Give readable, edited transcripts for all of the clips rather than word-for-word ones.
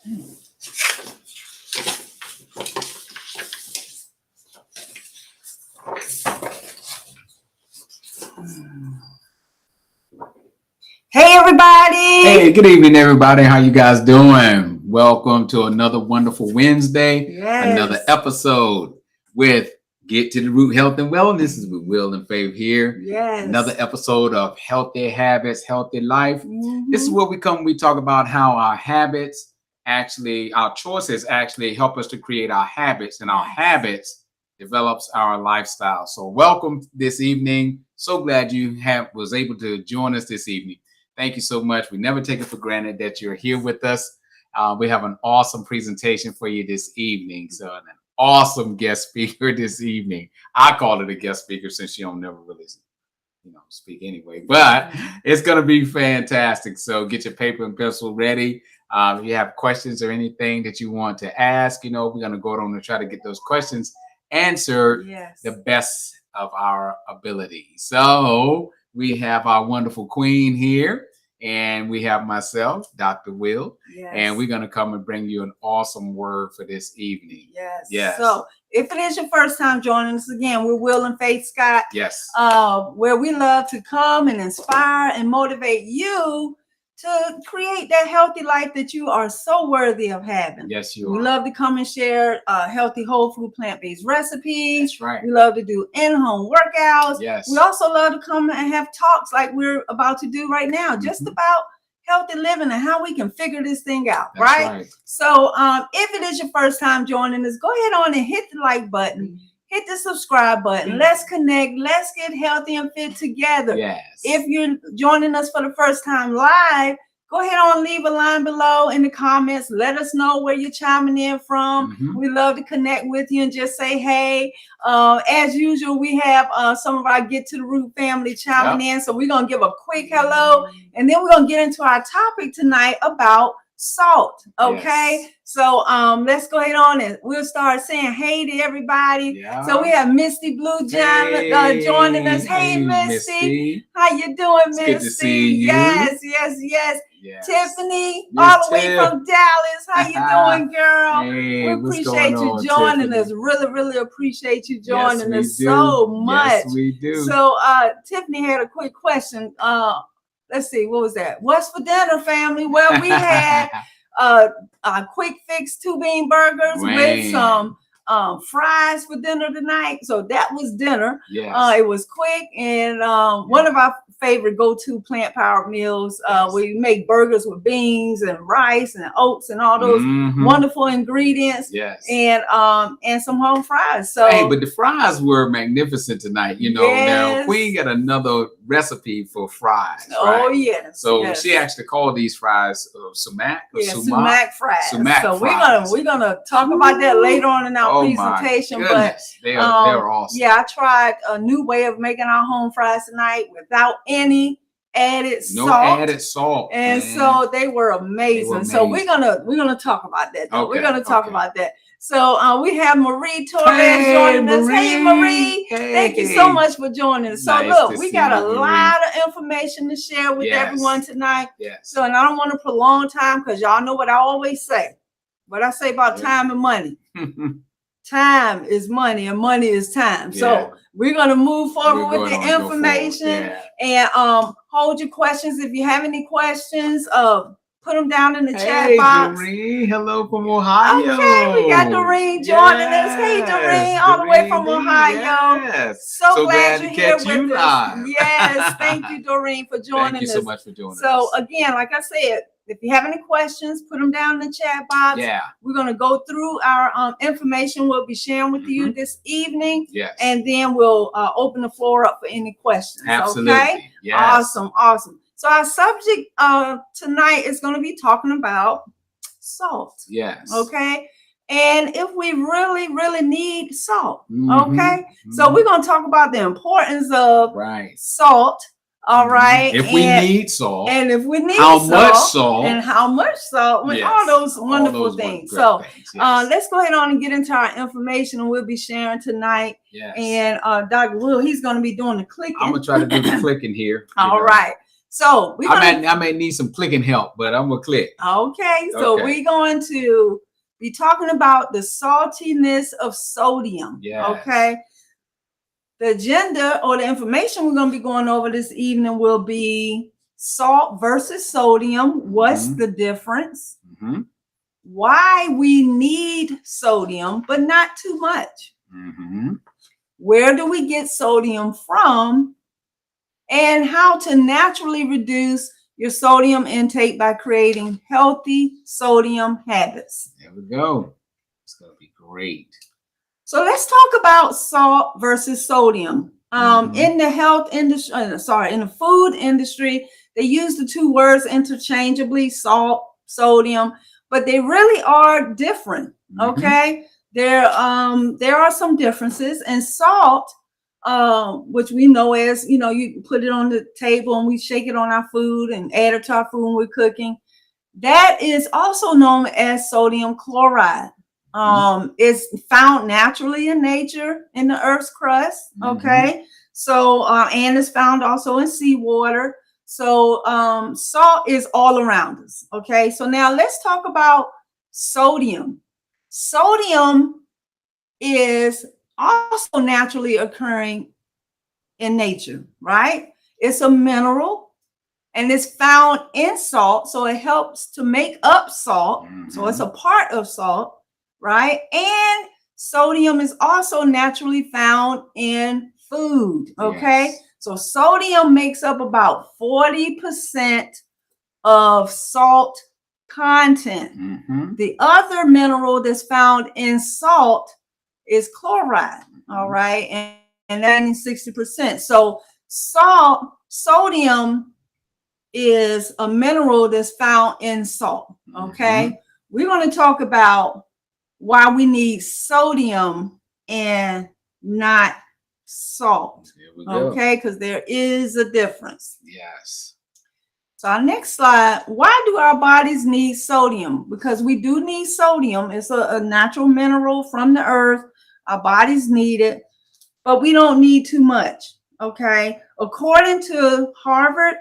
Hey everybody! Hey, good evening everybody. How you guys doing? Welcome to another wonderful Wednesday. Yes. Another episode with Get to the Root Health and Wellness. This is with Will and Faith here. Yes. Another episode of Healthy Habits, Healthy Life. This is where we talk about how our habits our choices actually help us to create our habits, and our habits develops our lifestyle. So welcome this evening. So glad you was able to join us this evening. Thank you so much. We never take it for granted that you're here with us. We have an awesome presentation for you this evening. So an awesome guest speaker this evening. I call it a guest speaker since she don't never really, speak anyway. But it's going to be fantastic. So get your paper and pencil ready. If you have questions or anything that you want to ask, we're going to go on and try to get those questions answered the best of our ability. So we have our wonderful queen here, and we have myself, Dr. Will, and we're going to come and bring you an awesome word for this evening. Yes. So if it is your first time joining us again, we're Will and Faith Scott. Yes. Where we love to come and inspire and motivate you to create that healthy life that you are so worthy of having. Yes, you are. We love to come and share healthy, whole food, plant-based recipes. That's right. We love to do in-home workouts. Yes. We also love to come and have talks like we're about to do right now, just about healthy living and how we can figure this thing out. That's right? So if it is your first time joining us, go ahead on and hit the like button. Hit the subscribe button. Let's connect. Let's get healthy and fit together. Yes. If you're joining us for the first time live, go ahead on, leave a line below in the comments. Let us know where you're chiming in from. We love to connect with you and just say, hey. As usual, we have some of our Get to the Root family chiming in. So we're going to give a quick hello. And then we're going to get into our topic tonight about salt. Okay. Yes. So let's go ahead on and we'll start saying hey to everybody. So we have Misty Blue joining us. Hey, Misty. How you doing, Misty? Good to see you. Yes. Tiffany, all the way from Dallas. How you doing, girl? Hey, we appreciate you joining us. Really appreciate you joining us so much. Yes, we do. So Tiffany had a quick question. Let's see, what was that? What's for dinner, family? Well, we had a quick fix 2-bean burgers with some fries for dinner tonight. So that was dinner. Yes. It was quick and one of our favorite go-to plant-powered meals. We make burgers with beans and rice and oats and all those wonderful ingredients. Yes. And some home fries. So hey, but the fries were magnificent tonight. Now Queen got another recipe for fries. Right? Oh yes. So she actually called these fries sumac or sumac fries. Sumac so fries. we're gonna talk about that later on in our presentation. But they're awesome. Yeah, I tried a new way of making our home fries tonight without any added salt. No added salt. And so they were amazing. So we're gonna talk about that. Though. We're gonna talk about that. So we have Marie Torres joining us. Hey, Marie. Thank you so much for joining us. So look, we got a lot of information to share with everyone tonight. Yes. So, and I don't want to prolong time because y'all know what I always say. What I say about time and money. Time is money and money is time. So we're going to move forward with the information and hold your questions. If you have any questions, put them down in the chat box. Doreen, hello from Ohio. Okay, we got Doreen joining us. Hey, Doreen, all the way from Ohio. Yes. So glad you're here with us. Yes, thank you, Doreen, for joining us. Thank you so much for joining us. So again, like I said, if you have any questions, put them down in the chat box. Yeah. We're going to go through our information we'll be sharing with you this evening. Yes. And then we'll open the floor up for any questions. Absolutely. Okay? Yes. Awesome. So our subject tonight is going to be talking about salt. Yes. Okay. And if we really need salt. Okay. So we're going to talk about the importance of salt. All right. If we need salt. And if we need how salt. Much salt. And how much salt. With all those wonderful things. So let's go ahead on and get into our information we'll be sharing tonight. Yes. And Dr. Will, he's going to be doing the clicking. I'm going to try to do the clicking here. All right. So I may need some clicking help, but I'm gonna click. Okay, so we're going to be talking about the saltiness of sodium. Yes. Okay. The agenda or the information we're going to be going over this evening will be salt versus sodium. What's the difference? Why we need sodium, but not too much. Where do we get sodium from? And how to naturally reduce your sodium intake by creating healthy sodium habits. There we go. It's going to be great. So let's talk about salt versus sodium. In the health industry, in the food industry, they use the two words interchangeably, salt, sodium, but they really are different. Okay, there are some differences, and salt, which we know as, you put it on the table and we shake it on our food and add it to our food when we're cooking. That is also known as sodium chloride. It's found naturally in nature in the Earth's crust. Okay, so and it's found also in seawater. So salt is all around us. Okay, so now let's talk about sodium. Sodium is also naturally occurring in nature, right? It's a mineral and it's found in salt, so it helps to make up salt. So it's a part of salt, right? And sodium is also naturally found in food. Okay, yes. So sodium makes up about 40% of salt content. The other mineral that's found in salt is chloride. All right, and that means 60%. So sodium is a mineral that's found in salt. Okay, we're going to talk about why we need sodium and not salt. Okay, because there is a difference. Yes. So our next slide, why do our bodies need sodium? Because we do need sodium. It's a natural mineral from the earth. Our bodies need it, but we don't need too much. Okay, according to Harvard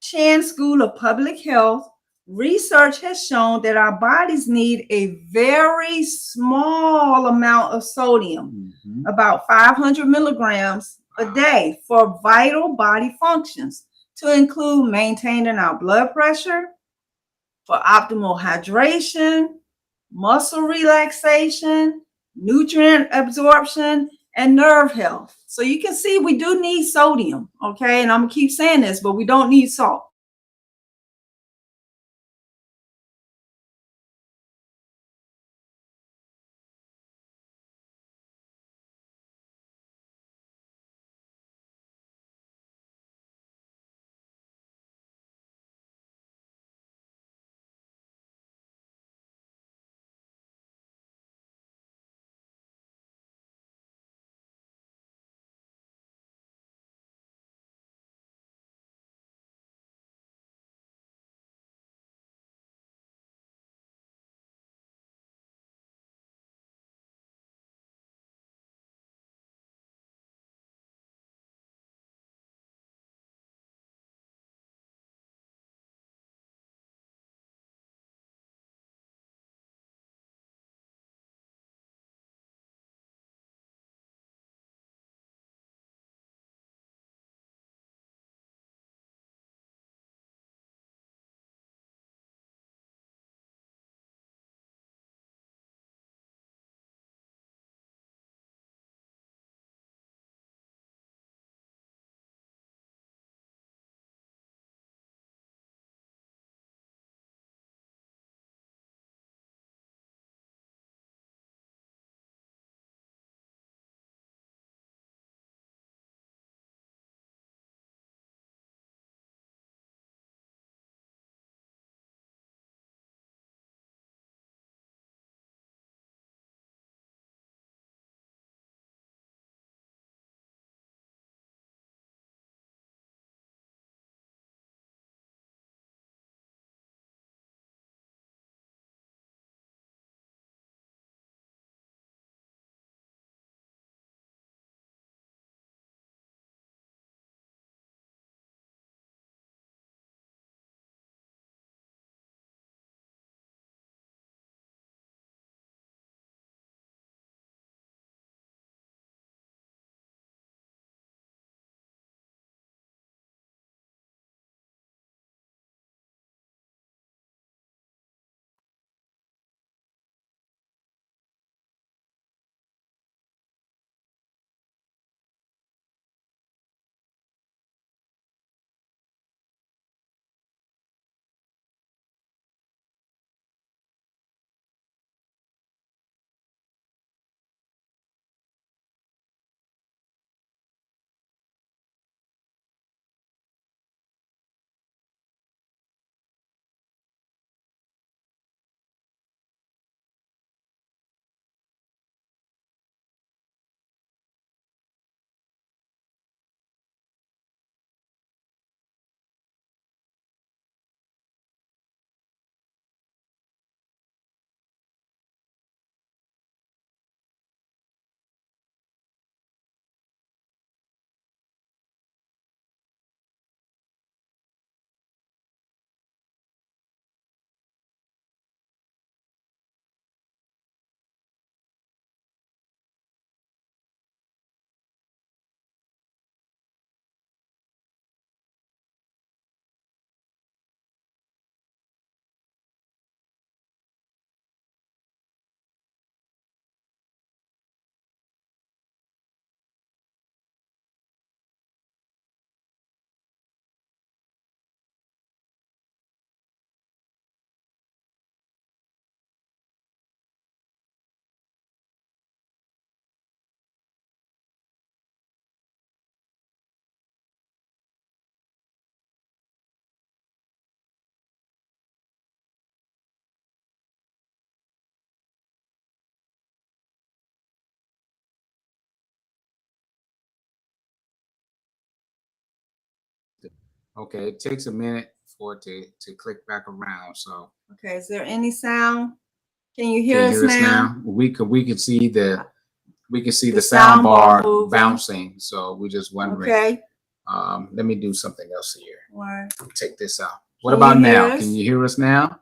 Chan School of Public Health, research has shown that our bodies need a very small amount of sodium, about 500 milligrams a day, for vital body functions, to include maintaining our blood pressure, for optimal hydration, muscle relaxation, nutrient absorption, and nerve health. So you can see we do need sodium, okay? And I'm gonna keep saying this, but we don't need salt. Okay, it takes a minute for it to click back around. So okay, is there any sound? Can you can hear you us hear us now? now? We can see the sound sound bar bar moving. bouncing. So we're just wondering. Okay. Let me do something else here. Right. Take this out. What Can about you hear now? us? Can you hear us now?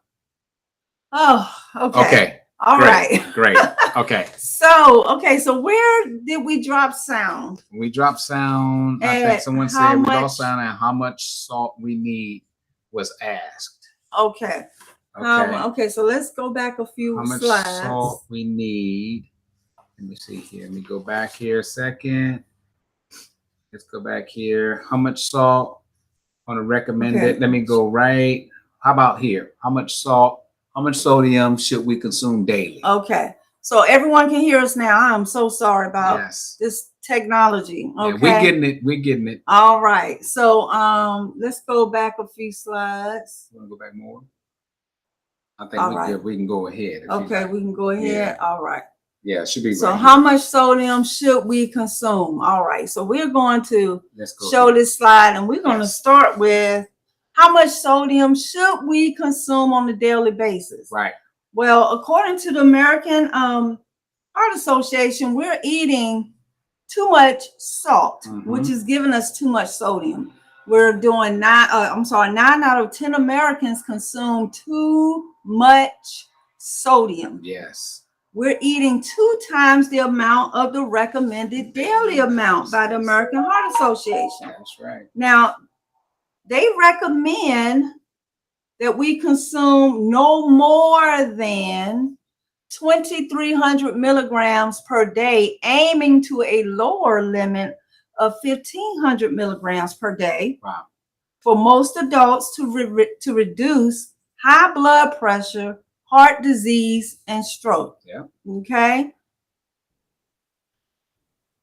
Oh, okay. Okay. All great, right. Great. Okay. So where did we drop sound? We dropped sound. I think At someone how said we much? lost sound and how much salt we need was asked. Okay. Okay. Okay, so let's go back a few How much slides. salt we need. Let me see here. Let me go back here a second. Let's go back here. How much salt on a recommended? Okay. Let me go right. How about here? How much salt? How much sodium should we consume daily? Okay. So everyone can hear us now. I'm so sorry about this technology. Okay. Yeah, we're getting it. We're getting it. All right. So let's go back a few slides. You want to go back more? I think we can go ahead. Okay, we can go ahead. Yeah. All right. Yeah, it should be. So how much sodium should we consume? All right. So we're going to show this slide, and we're going to start with how much sodium should we consume on a daily basis? Right. Well, according to the American Heart Association, we're eating too much salt, which is giving us too much sodium. We're doing 9 out of 10 Americans consume too much sodium. Yes. We're eating 2 times the amount of the recommended daily amount by the American Heart Association. That's right. Now, they recommend that we consume no more than 2,300 milligrams per day, aiming to a lower limit of 1,500 milligrams per day. Wow. For most adults to reduce high blood pressure, heart disease, and stroke. Yeah. Okay.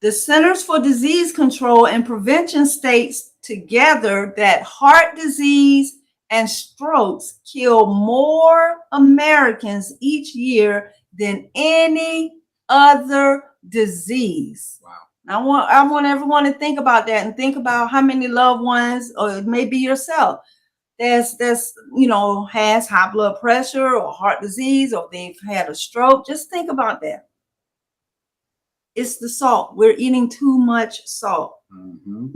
The Centers for Disease Control and Prevention states together that heart disease and strokes kill more Americans each year than any other disease. Wow. I want everyone to think about that and think about how many loved ones, or maybe yourself, that's has high blood pressure or heart disease, or they've had a stroke. Just think about that. It's the salt. We're eating too much salt.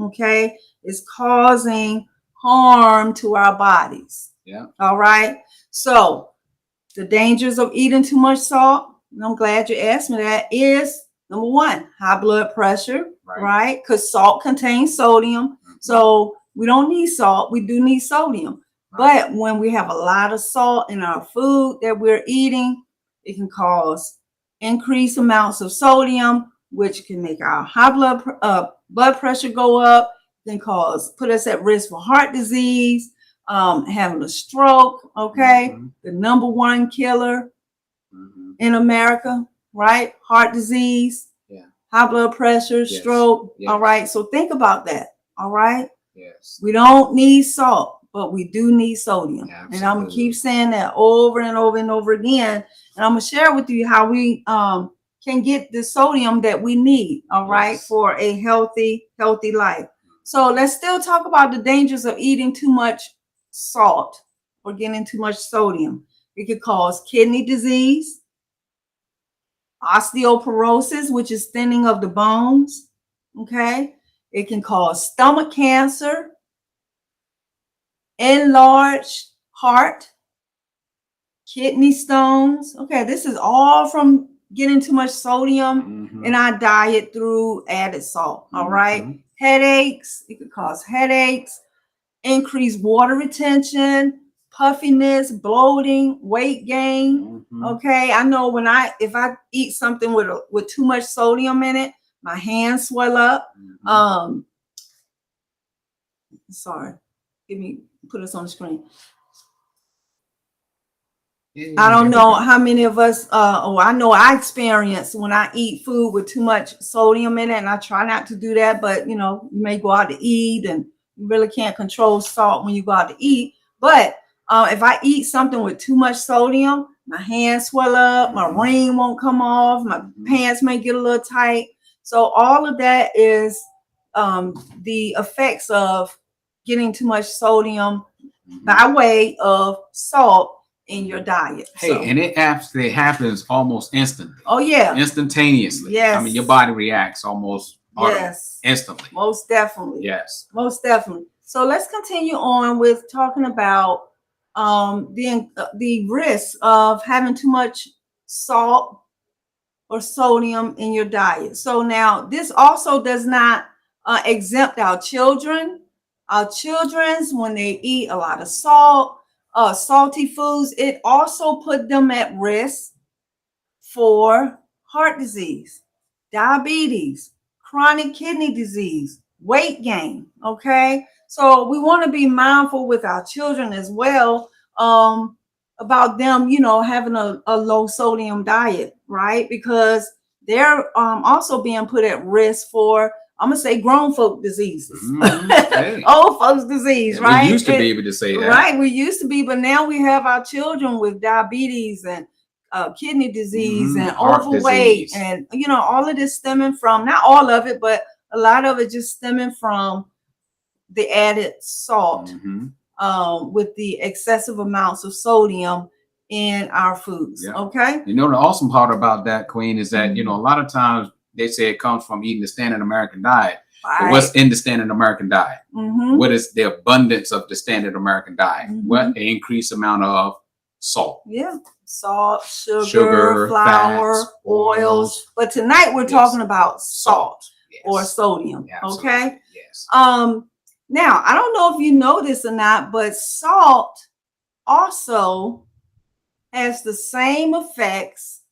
Okay. It's causing harm to our bodies. Yeah. All right. So the dangers of eating too much salt, and I'm glad you asked me that, is number 1, high blood pressure, right? Because salt contains sodium. So we don't need salt. We do need sodium. But when we have a lot of salt in our food that we're eating, it can cause increased amounts of sodium, which can make our high blood pressure go up, can put us at risk for heart disease, having a stroke. Okay. The number 1 killer in America, right? Heart disease, high blood pressure, stroke. All right. So think about that. All right. Yes. We don't need salt, but we do need sodium. Absolutely. And I'm going to keep saying that over and over and over again. And I'm going to share with you how we can get the sodium that we need, all right, for a healthy life. So let's still talk about the dangers of eating too much salt or getting too much sodium. It could cause kidney disease, osteoporosis, which is thinning of the bones. Okay. It can cause stomach cancer, enlarged heart, kidney stones. Okay. This is all from getting too much sodium in our diet through added salt. All right. Headaches. It could cause headaches, increased water retention, puffiness, bloating, weight gain. Okay. I know if I eat something with too much sodium in it, my hands swell up. Sorry. Put us on the screen. I don't know how many of us, I know I experience when I eat food with too much sodium in it, and I try not to do that, but you may go out to eat and you really can't control salt when you go out to eat. But if I eat something with too much sodium, my hands swell up, my ring won't come off, my pants may get a little tight. So all of that is the effects of getting too much sodium by way of salt in your diet. Hey, and it actually happens almost instantly. Oh yeah, instantaneously. Yes, I mean, your body reacts almost instantly. Most definitely. Yes, most definitely. So let's continue on with talking about the risk of having too much salt or sodium in your diet. So now this also does not exempt our children. Our children's, when they eat a lot of salt, salty foods, it also put them at risk for heart disease, diabetes, chronic kidney disease, weight gain. Okay, so we want to be mindful with our children as well, about them, having a low sodium diet, right? Because they're also being put at risk for, I'm gonna say, grown folk diseases, old folks disease, right? We used to be able to say that, right? We used to be, but now we have our children with diabetes and kidney disease and overweight, and all of this stemming from, not all of it, but a lot of it just stemming from the added salt, with the excessive amounts of sodium in our foods. Okay. The awesome part about that, Queen, is that a lot of times they say it comes from eating the standard American diet. But what's in the standard American diet? What is the abundance of the standard American diet? What the increased amount of salt? Yeah, salt, sugar, flour, fats, oils. But tonight we're talking about salt or sodium. Absolutely. Okay. Yes. Now, I don't know if you know this or not, but salt also has the same effects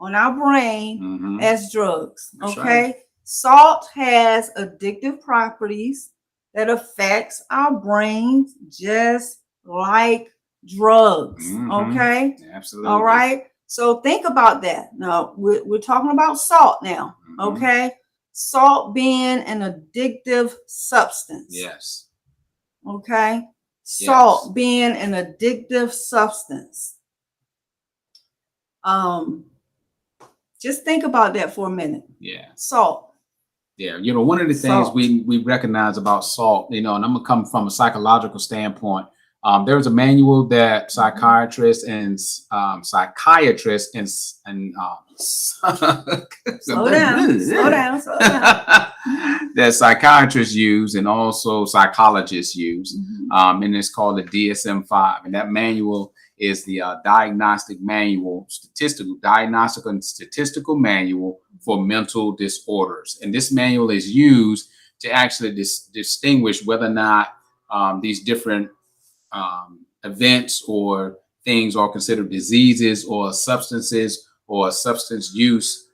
on our brain as drugs. That's okay. Right. Salt has addictive properties that affects our brains just like drugs. Okay. Absolutely. All right. So think about that. Now we're talking about salt now. Okay. Salt being an addictive substance. Yes. Okay. Salt being an addictive substance. Just think about that for a minute. Yeah. Salt. Yeah. One of the things we recognize about salt, and I'm gonna come from a psychological standpoint. There was a manual that psychiatrists and psychiatrists and slow down. that psychiatrists use and also psychologists use, and it's called the DSM-5, and that manual is the diagnostic and statistical manual for mental disorders, and this manual is used to actually distinguish whether or not these different events or things are considered diseases or substances or substance use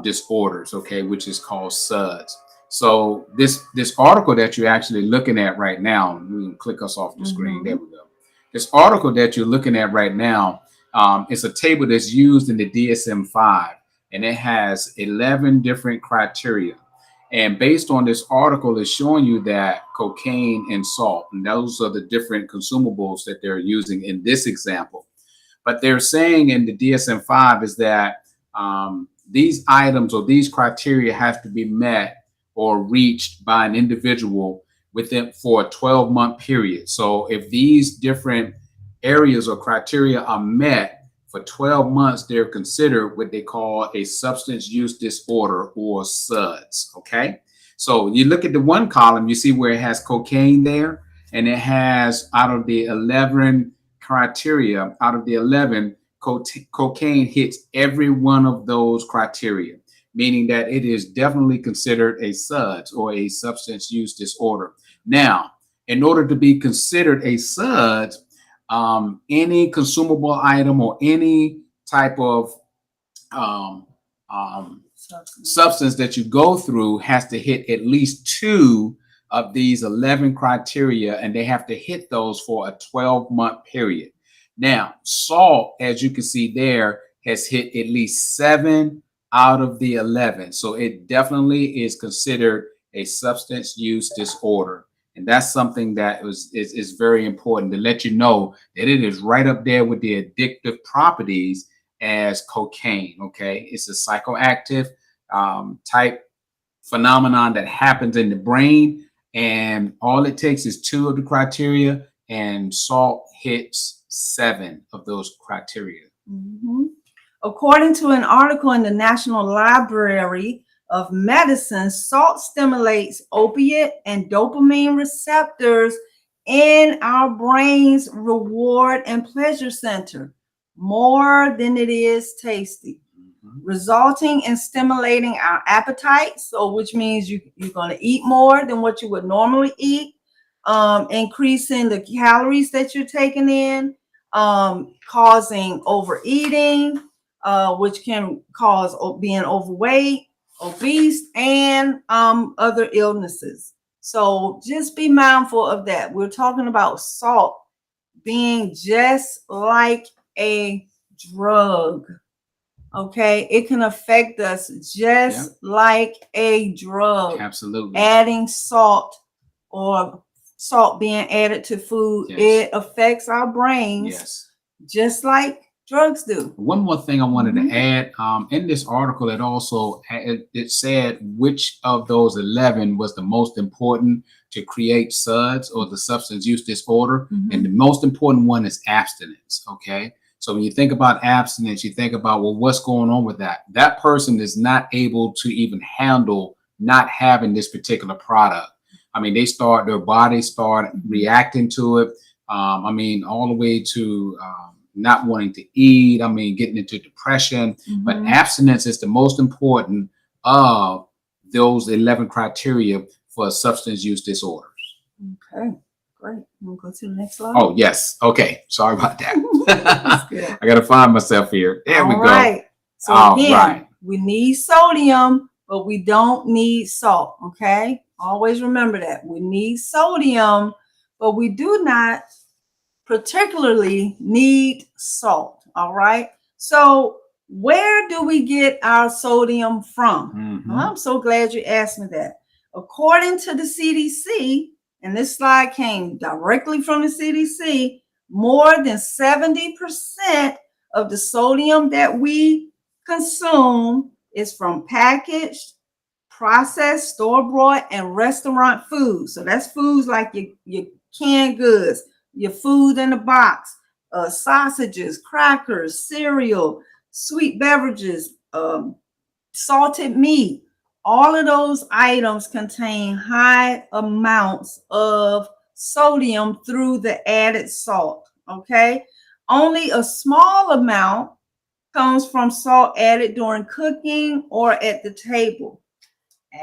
disorders, okay, which is called SUDS. So this article that you're actually looking at right now, we can click us off the screen. There we go. This article that you're looking at right now, it's a table that's used in the DSM-5, and it has 11 different criteria. And based on this article, it's showing you that cocaine and salt, and those are the different consumables that they're using in this example. But they're saying in the DSM-5 is that these items or these criteria have to be met or reached by an individual within for a 12-month period. So if these different areas or criteria are met for 12 months, they're considered what they call a substance use disorder, or SUDS. Okay. So you look at the one column, you see where it has cocaine there, and it has, out of the 11 criteria, cocaine hits every one of those criteria, meaning that it is definitely considered a SUDS, or a substance use disorder. Now, in order to be considered a SUDS, any consumable item or any type of substance that you go through has to hit at least 2 of these 11 criteria, and they have to hit those for a 12-month period. Now, salt, as you can see there, has hit at least 7 out of the 11. So it definitely is considered a substance use disorder. And that's something that is very important to let you know that it is right up there with the addictive properties as cocaine. Okay, it's a psychoactive type phenomenon that happens in the brain, And all it takes is 2 of the criteria, and salt hits 7 of those criteria. According to an article in the National Library of Medicine, salt stimulates opiate and dopamine receptors in our brain's reward and pleasure center more than it is tasty, resulting in stimulating our appetite. So, which means you're going to eat more than what you would normally eat, increasing the calories that you're taking in, causing overeating, which can cause being overweight, obese, and other illnesses. So just be mindful of that. We're talking about salt being just like a drug. Okay, it can affect us just like a drug. Absolutely. Adding salt or salt being added to food, it affects our brains just like drugs do. One more thing I wanted to add, in this article, it also it said which of those 11 was the most important to create SUDS, or the substance use disorder, and the most important one is abstinence. Okay, so when you think about abstinence, you think about, well, what's going on with that? That person is not able to even handle not having this particular product. I mean, their bodies start reacting to it. I mean, all the way to not wanting to eat. I mean, getting into depression. But abstinence is the most important of those 11 criteria for substance use disorders. Okay, great. We'll go to the next slide. Oh, yes. Okay. Sorry about that. I got to find myself here. There we go. Right. So again, we need sodium, but we don't need salt. Okay. Always remember that. We need sodium, but we do not particularly need salt. All right. So where do we get our sodium from? Well, I'm so glad you asked me that. According to the CDC, and this slide came directly from the CDC, more than 70% of the sodium that we consume is from packaged, processed, store-bought, and restaurant foods. So that's foods like your canned goods, your food in a box, sausages, crackers, cereal, sweet beverages, salted meat. All of those items contain high amounts of sodium through the added salt. Okay, only a small amount comes from salt added during cooking or at the table.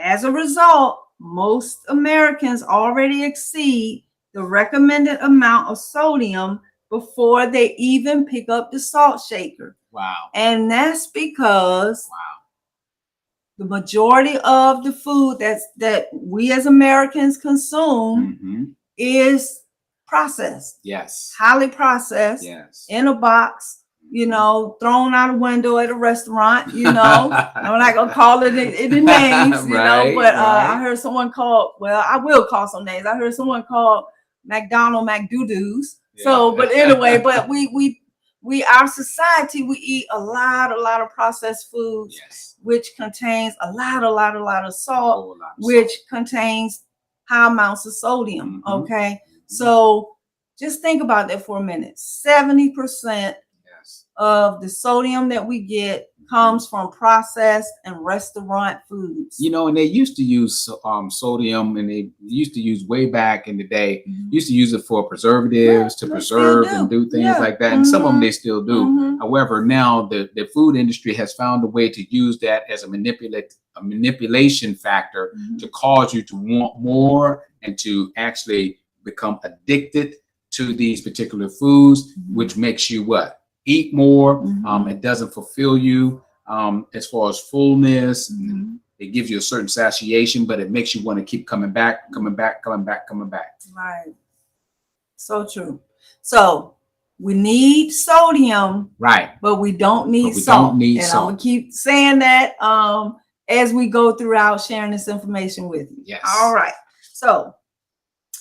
As a result, most Americans already exceed the recommended amount of sodium before they even pick up the salt shaker. Wow. And that's because the majority of the food that we as Americans consume is processed. Yes. Highly processed. Yes. In a box, you know, thrown out a window at a restaurant, you know. I'm not gonna call it any names, you know, but I heard someone call, well, I will call some names. I heard someone call McDonald McDoo-doos. So, but anyway, but we our society, we eat a lot of processed foods, which contains a lot of salt, which contains high amounts of sodium. Okay. So just think about that for a minute. 70% of the sodium that we get comes from processed and restaurant foods. You know, and they used to use sodium, and they used to use way back in the day, used to use it for preservatives, to preserve and do things like that. And some of them they still do. However, now the food industry has found a way to use that as a manipulation factor to cause you to want more and to actually become addicted to these particular foods, which makes you what? Eat more. It doesn't fulfill you as far as fullness. It gives you a certain satiation, but it makes you want to keep coming back. Right. So true. So we need sodium, right? But we don't need salt. I'm gonna keep saying that as we go throughout sharing this information with you. Yes. All right. So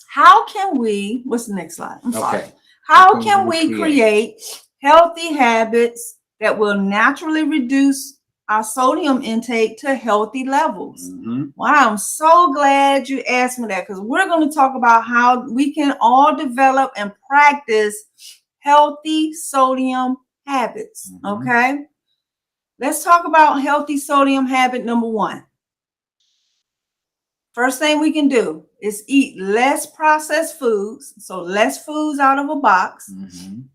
how can we? What's the next slide? I'm sorry. Okay. How can we create healthy habits that will naturally reduce our sodium intake to healthy levels. Wow, I'm so glad you asked me that, because we're going to talk about how we can all develop and practice healthy sodium habits. Okay, let's talk about healthy sodium habit number 1. First thing we can do is eat less processed foods. So less foods out of a box,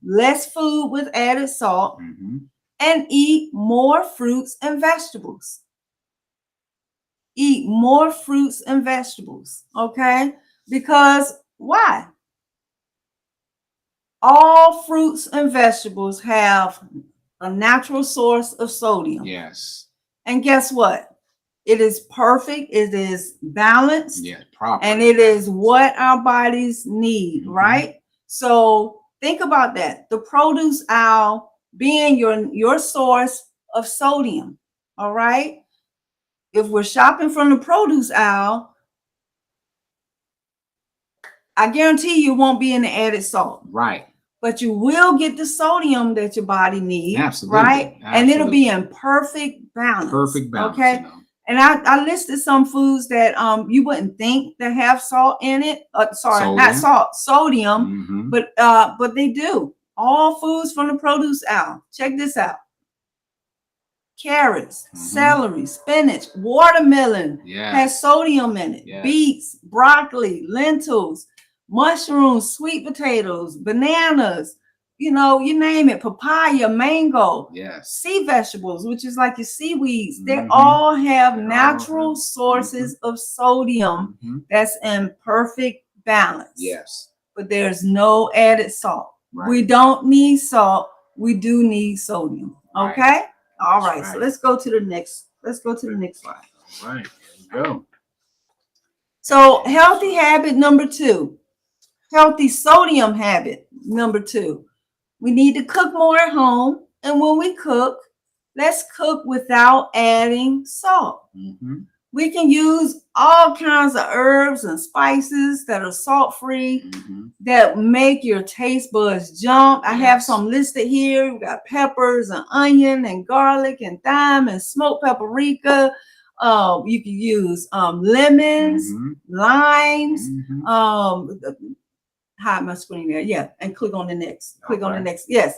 less food with added salt, and eat more fruits and vegetables. Eat more fruits and vegetables, okay? Because why? All fruits and vegetables have a natural source of sodium. Yes. And guess what? It is perfect. It is balanced. Yeah, proper. And it is what our bodies need, right? So think about that. The produce aisle being your source of sodium, all right? If we're shopping from the produce aisle, I guarantee you won't be in the added salt. Right. But you will get the sodium that your body needs. Absolutely. Right? Absolutely. And it'll be in perfect balance. Perfect balance. Okay. And I listed some foods that you wouldn't think that have salt in it. Sodium. Not salt, sodium. But they do. All foods from the produce aisle. Check this out. Carrots, celery, spinach, watermelon has sodium in it. Beets, broccoli, lentils, mushrooms, sweet potatoes, bananas, you name it, papaya, mango, sea vegetables, which is like your seaweeds. They all have natural sources of sodium that's in perfect balance. Yes. But there's no added salt. Right. We don't need salt. We do need sodium. Okay? Right. All right. So let's go to the next. Let's go to the next slide. All right. Here we go. So healthy habit number 2. Healthy sodium habit number 2. We need to cook more at home. And when we cook, let's cook without adding salt. We can use all kinds of herbs and spices that are salt-free that make your taste buds jump. I have some listed here. We got peppers and onion and garlic and thyme and smoked paprika. You can use lemons, limes. Hide my screen there. Yeah, and click on the next. Click on the next. Yes.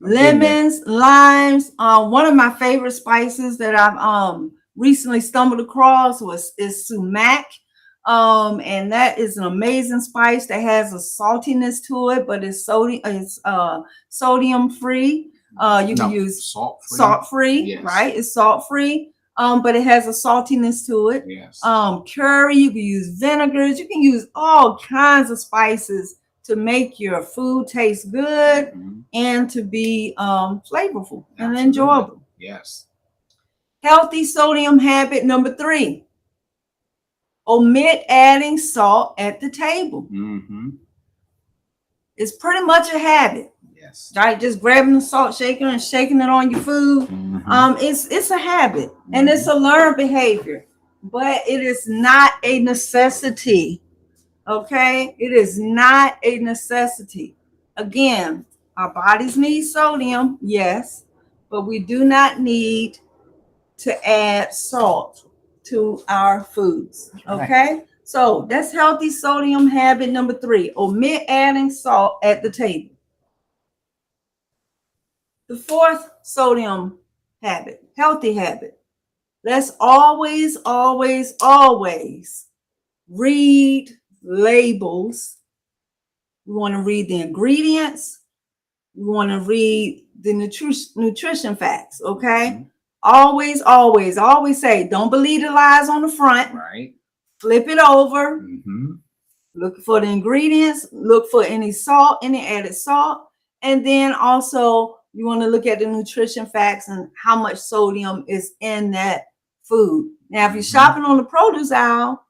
Lemons, limes. One of my favorite spices that I've recently stumbled across is sumac. And that is an amazing spice that has a saltiness to it, but it's sodium free. You can use salt free, right? It's salt free. But it has a saltiness to it. Yes. Curry, you can use vinegars, you can use all kinds of spices to make your food taste good and to be flavorful and enjoyable. Yes. Healthy sodium habit number 3. Omit adding salt at the table. It's pretty much a habit. Yes. Right? Just grabbing the salt shaker and shaking it on your food. It's a habit and it's a learned behavior, but it is not a necessity. Okay? It is not a necessity. Again, our bodies need sodium, yes, but we do not need to add salt to our foods. Okay? Right. So that's healthy sodium habit number 3. Omit adding salt at the table. The 4th sodium habit, healthy habit. Let's always, always, always read labels. We want to read the ingredients. We want to read the nutrition facts, okay? Always, always, always say, don't believe the lies on the front. Right. Flip it over. Look for the ingredients. Look for any salt, any added salt. And then also, you want to look at the nutrition facts and how much sodium is in that food. Now, if you're shopping on the produce aisle,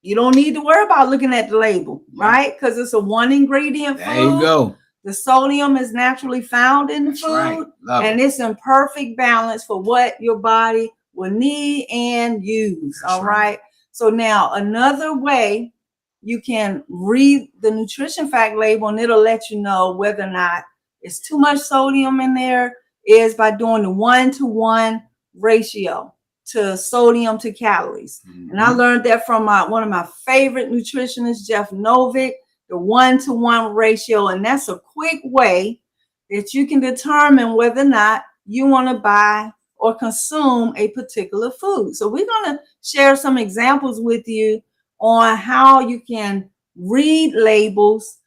you don't need to worry about looking at the label, right? Because it's a 1 ingredient food. There you go. The sodium is naturally found in the food, and it's in perfect balance for what your body will need and use. All right. So now another way you can read the nutrition fact label, and it'll let you know whether or not it's too much sodium in there. is by doing the 1-to-1 ratio to sodium to calories. And I learned that from one of my favorite nutritionists, Jeff Novick, the 1-to-1 ratio. And that's a quick way that you can determine whether or not you want to buy or consume a particular food. So we're going to share some examples with you on how you can read labels.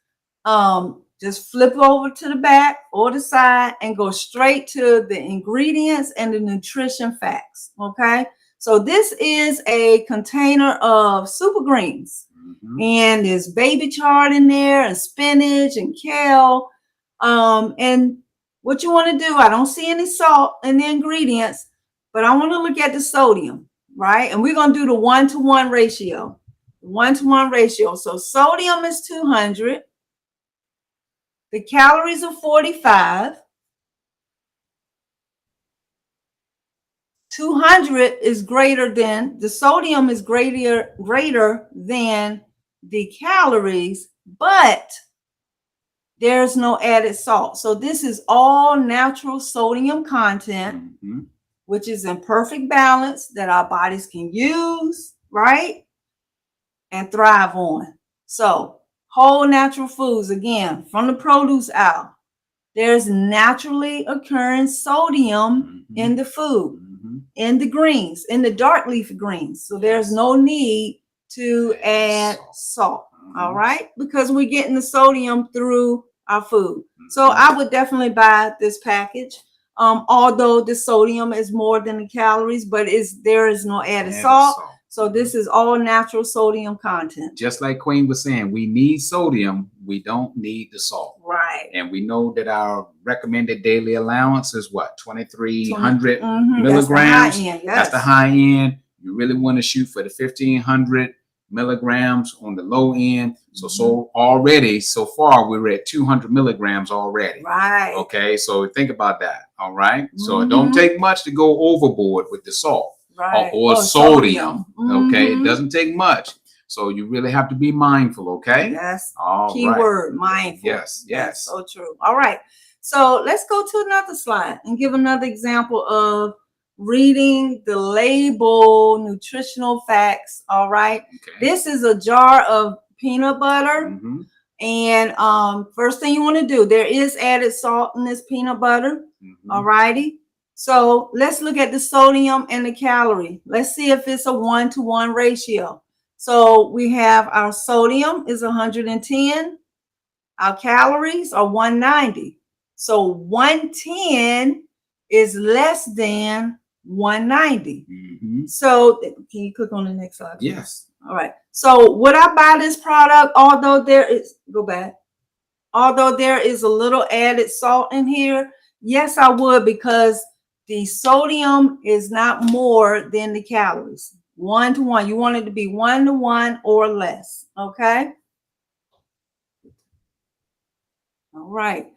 Just flip over to the back or the side and go straight to the ingredients and the nutrition facts. Okay. So this is a container of super greens, and there's baby chard in there and spinach and kale. And what you want to do, I don't see any salt in the ingredients, but I want to look at the sodium, right? And we're going to do the 1-to-1 ratio. 1-to-1 ratio. So sodium is 200. The calories are 45. 200 is greater than, the sodium is greater than the calories, but there's no added salt. So this is all natural sodium content, which is in perfect balance that our bodies can use, right? And thrive on. So whole natural foods, again, from the produce aisle, there's naturally occurring sodium in the food, in the greens, in the dark leafy greens. So there's no need to add salt, all right? Because we're getting the sodium through our food. So I would definitely buy this package. Although the sodium is more than the calories, but there is no added salt. So this is all natural sodium content. Just like Queen was saying, we need sodium. We don't need the salt. Right. And we know that our recommended daily allowance is what? 2,300 milligrams. That's the high end. You really want to shoot for the 1,500 milligrams on the low end. So already, so far, we're at 200 milligrams already. Right. Okay. So think about that. All right. So it don't take much to go overboard with the salt. Right. Or sodium. Okay, it doesn't take much, so you really have to be mindful. Okay, that's key word, mindful. Yes, that's so true. All right, so let's go to another slide and give another example of reading the label nutritional facts. All right, this is a jar of peanut butter, and first thing you want to do, there is added salt in this peanut butter. All righty. So let's look at the sodium and the calorie. Let's see if it's a 1-to-1 ratio. So we have our sodium is 110. Our calories are 190. So 110 is less than 190. So can you click on the next slide, please? Yes. All right. So would I buy this product, although there is, although there is a little added salt in here? Yes, I would, because the sodium is not more than the calories. 1-to-1. You want it to be 1-to-1 or less. Okay. All right.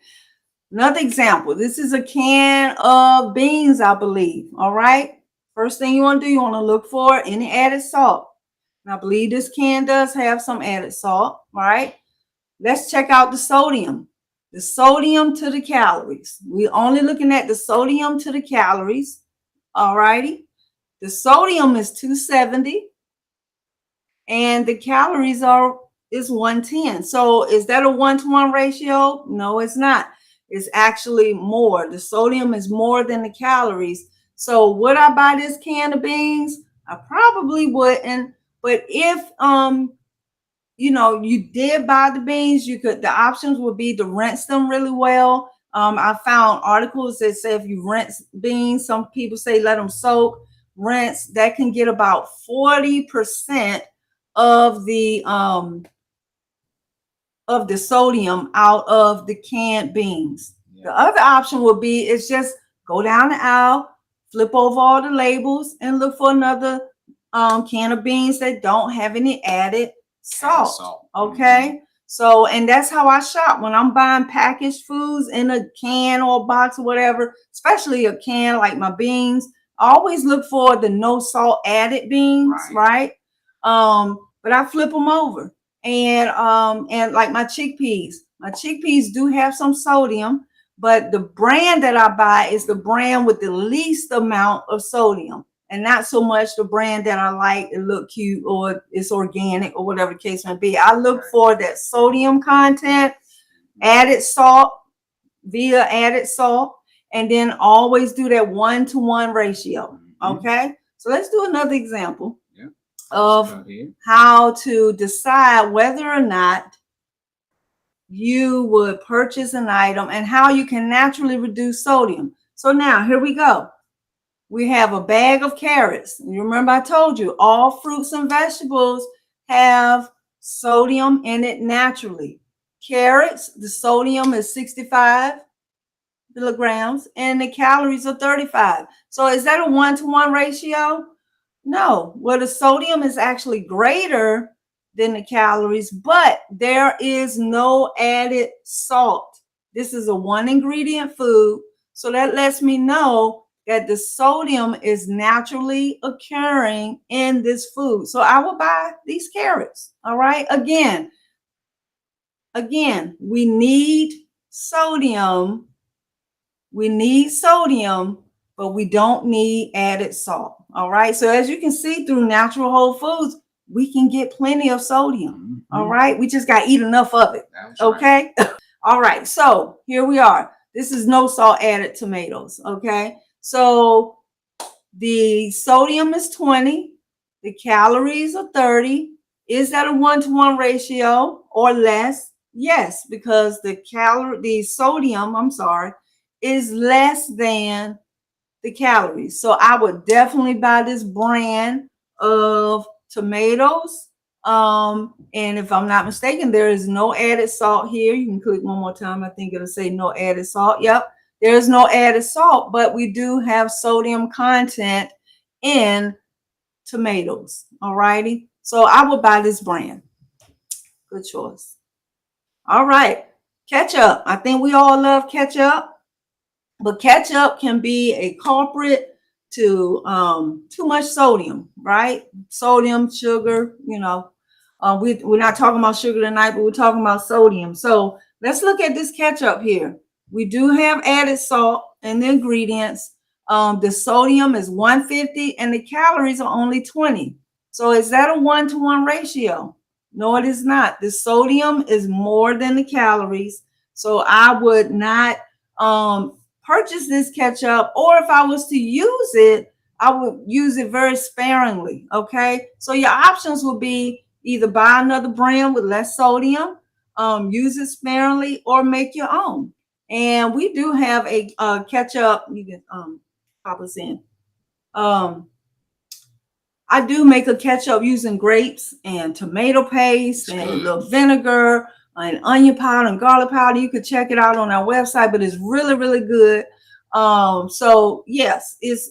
Another example. This is a can of beans, I believe. All right. First thing you want to do, you want to look for any added salt. And I believe this can does have some added salt. All right. Let's check out the sodium. The sodium to the calories. We're only looking at the sodium to the calories. All righty. The sodium is 270 and the calories is 110. So is that a 1-to-1 ratio? No, it's not. It's actually more. The sodium is more than the calories. So would I buy this can of beans? I probably wouldn't. But if you did buy the beans, the options would be to rinse them really well. I found articles that say if you rinse beans, some people say let them soak, rinse, that can get about 40% of the sodium out of the canned beans. The other option would be is just go down the aisle, flip over all the labels, and look for another can of beans that don't have any added salt. Okay. So, and that's how I shop when I'm buying packaged foods in a can or a box or whatever, especially a can like my beans. I always look for the no salt added beans, right? But I flip them over, and like my chickpeas do have some sodium, but the brand that I buy is the brand with the least amount of sodium, and not so much the brand that I like, it look cute or it's organic or whatever the case may be. I look for that sodium content, added salt, via added salt, and then always do that 1-to-1 ratio. Okay, so let's do another example of how to decide whether or not you would purchase an item and how you can naturally reduce sodium. So now here we go. We have a bag of carrots. You remember I told you all fruits and vegetables have sodium in it naturally. Carrots, the sodium is 65 milligrams and the calories are 35. So is that a 1-to-1 ratio? No. Well, the sodium is actually greater than the calories, but there is no added salt. This is a one ingredient food. So that lets me know that the sodium is naturally occurring in this food. So I will buy these carrots. All right. Again, we need sodium. We need sodium, but we don't need added salt. All right. So as you can see through natural whole foods, we can get plenty of sodium. All right. We just got to eat enough of it. Okay. Right. All right. So here we are. This is no salt added tomatoes. Okay. So the sodium is 20. The calories are 30. Is that a 1-to-1 ratio or less? Yes, because the sodium, is less than the calories. So I would definitely buy this brand of tomatoes. And if I'm not mistaken, there is no added salt here. You can click one more time. I think it'll say no added salt. Yep. There's no added salt, but we do have sodium content in tomatoes. All righty. So I would buy this brand. Good choice. All right. Ketchup. I think we all love ketchup. But ketchup can be a culprit to too much sodium, right? Sodium, sugar, we're not talking about sugar tonight, but we're talking about sodium. So let's look at this ketchup here. We do have added salt in the ingredients. The sodium is 150 and the calories are only 20. So is that a 1-to-1 ratio? No, it is not. The sodium is more than the calories. So I would not purchase this ketchup, or if I was to use it, I would use it very sparingly. Okay, so your options would be either buy another brand with less sodium, use it sparingly, or make your own. And we do have a ketchup. You can pop us in. I do make a ketchup using grapes and tomato paste and a little vinegar and onion powder and garlic powder. You could check it out on our website, but it's really, really good. So yes, it's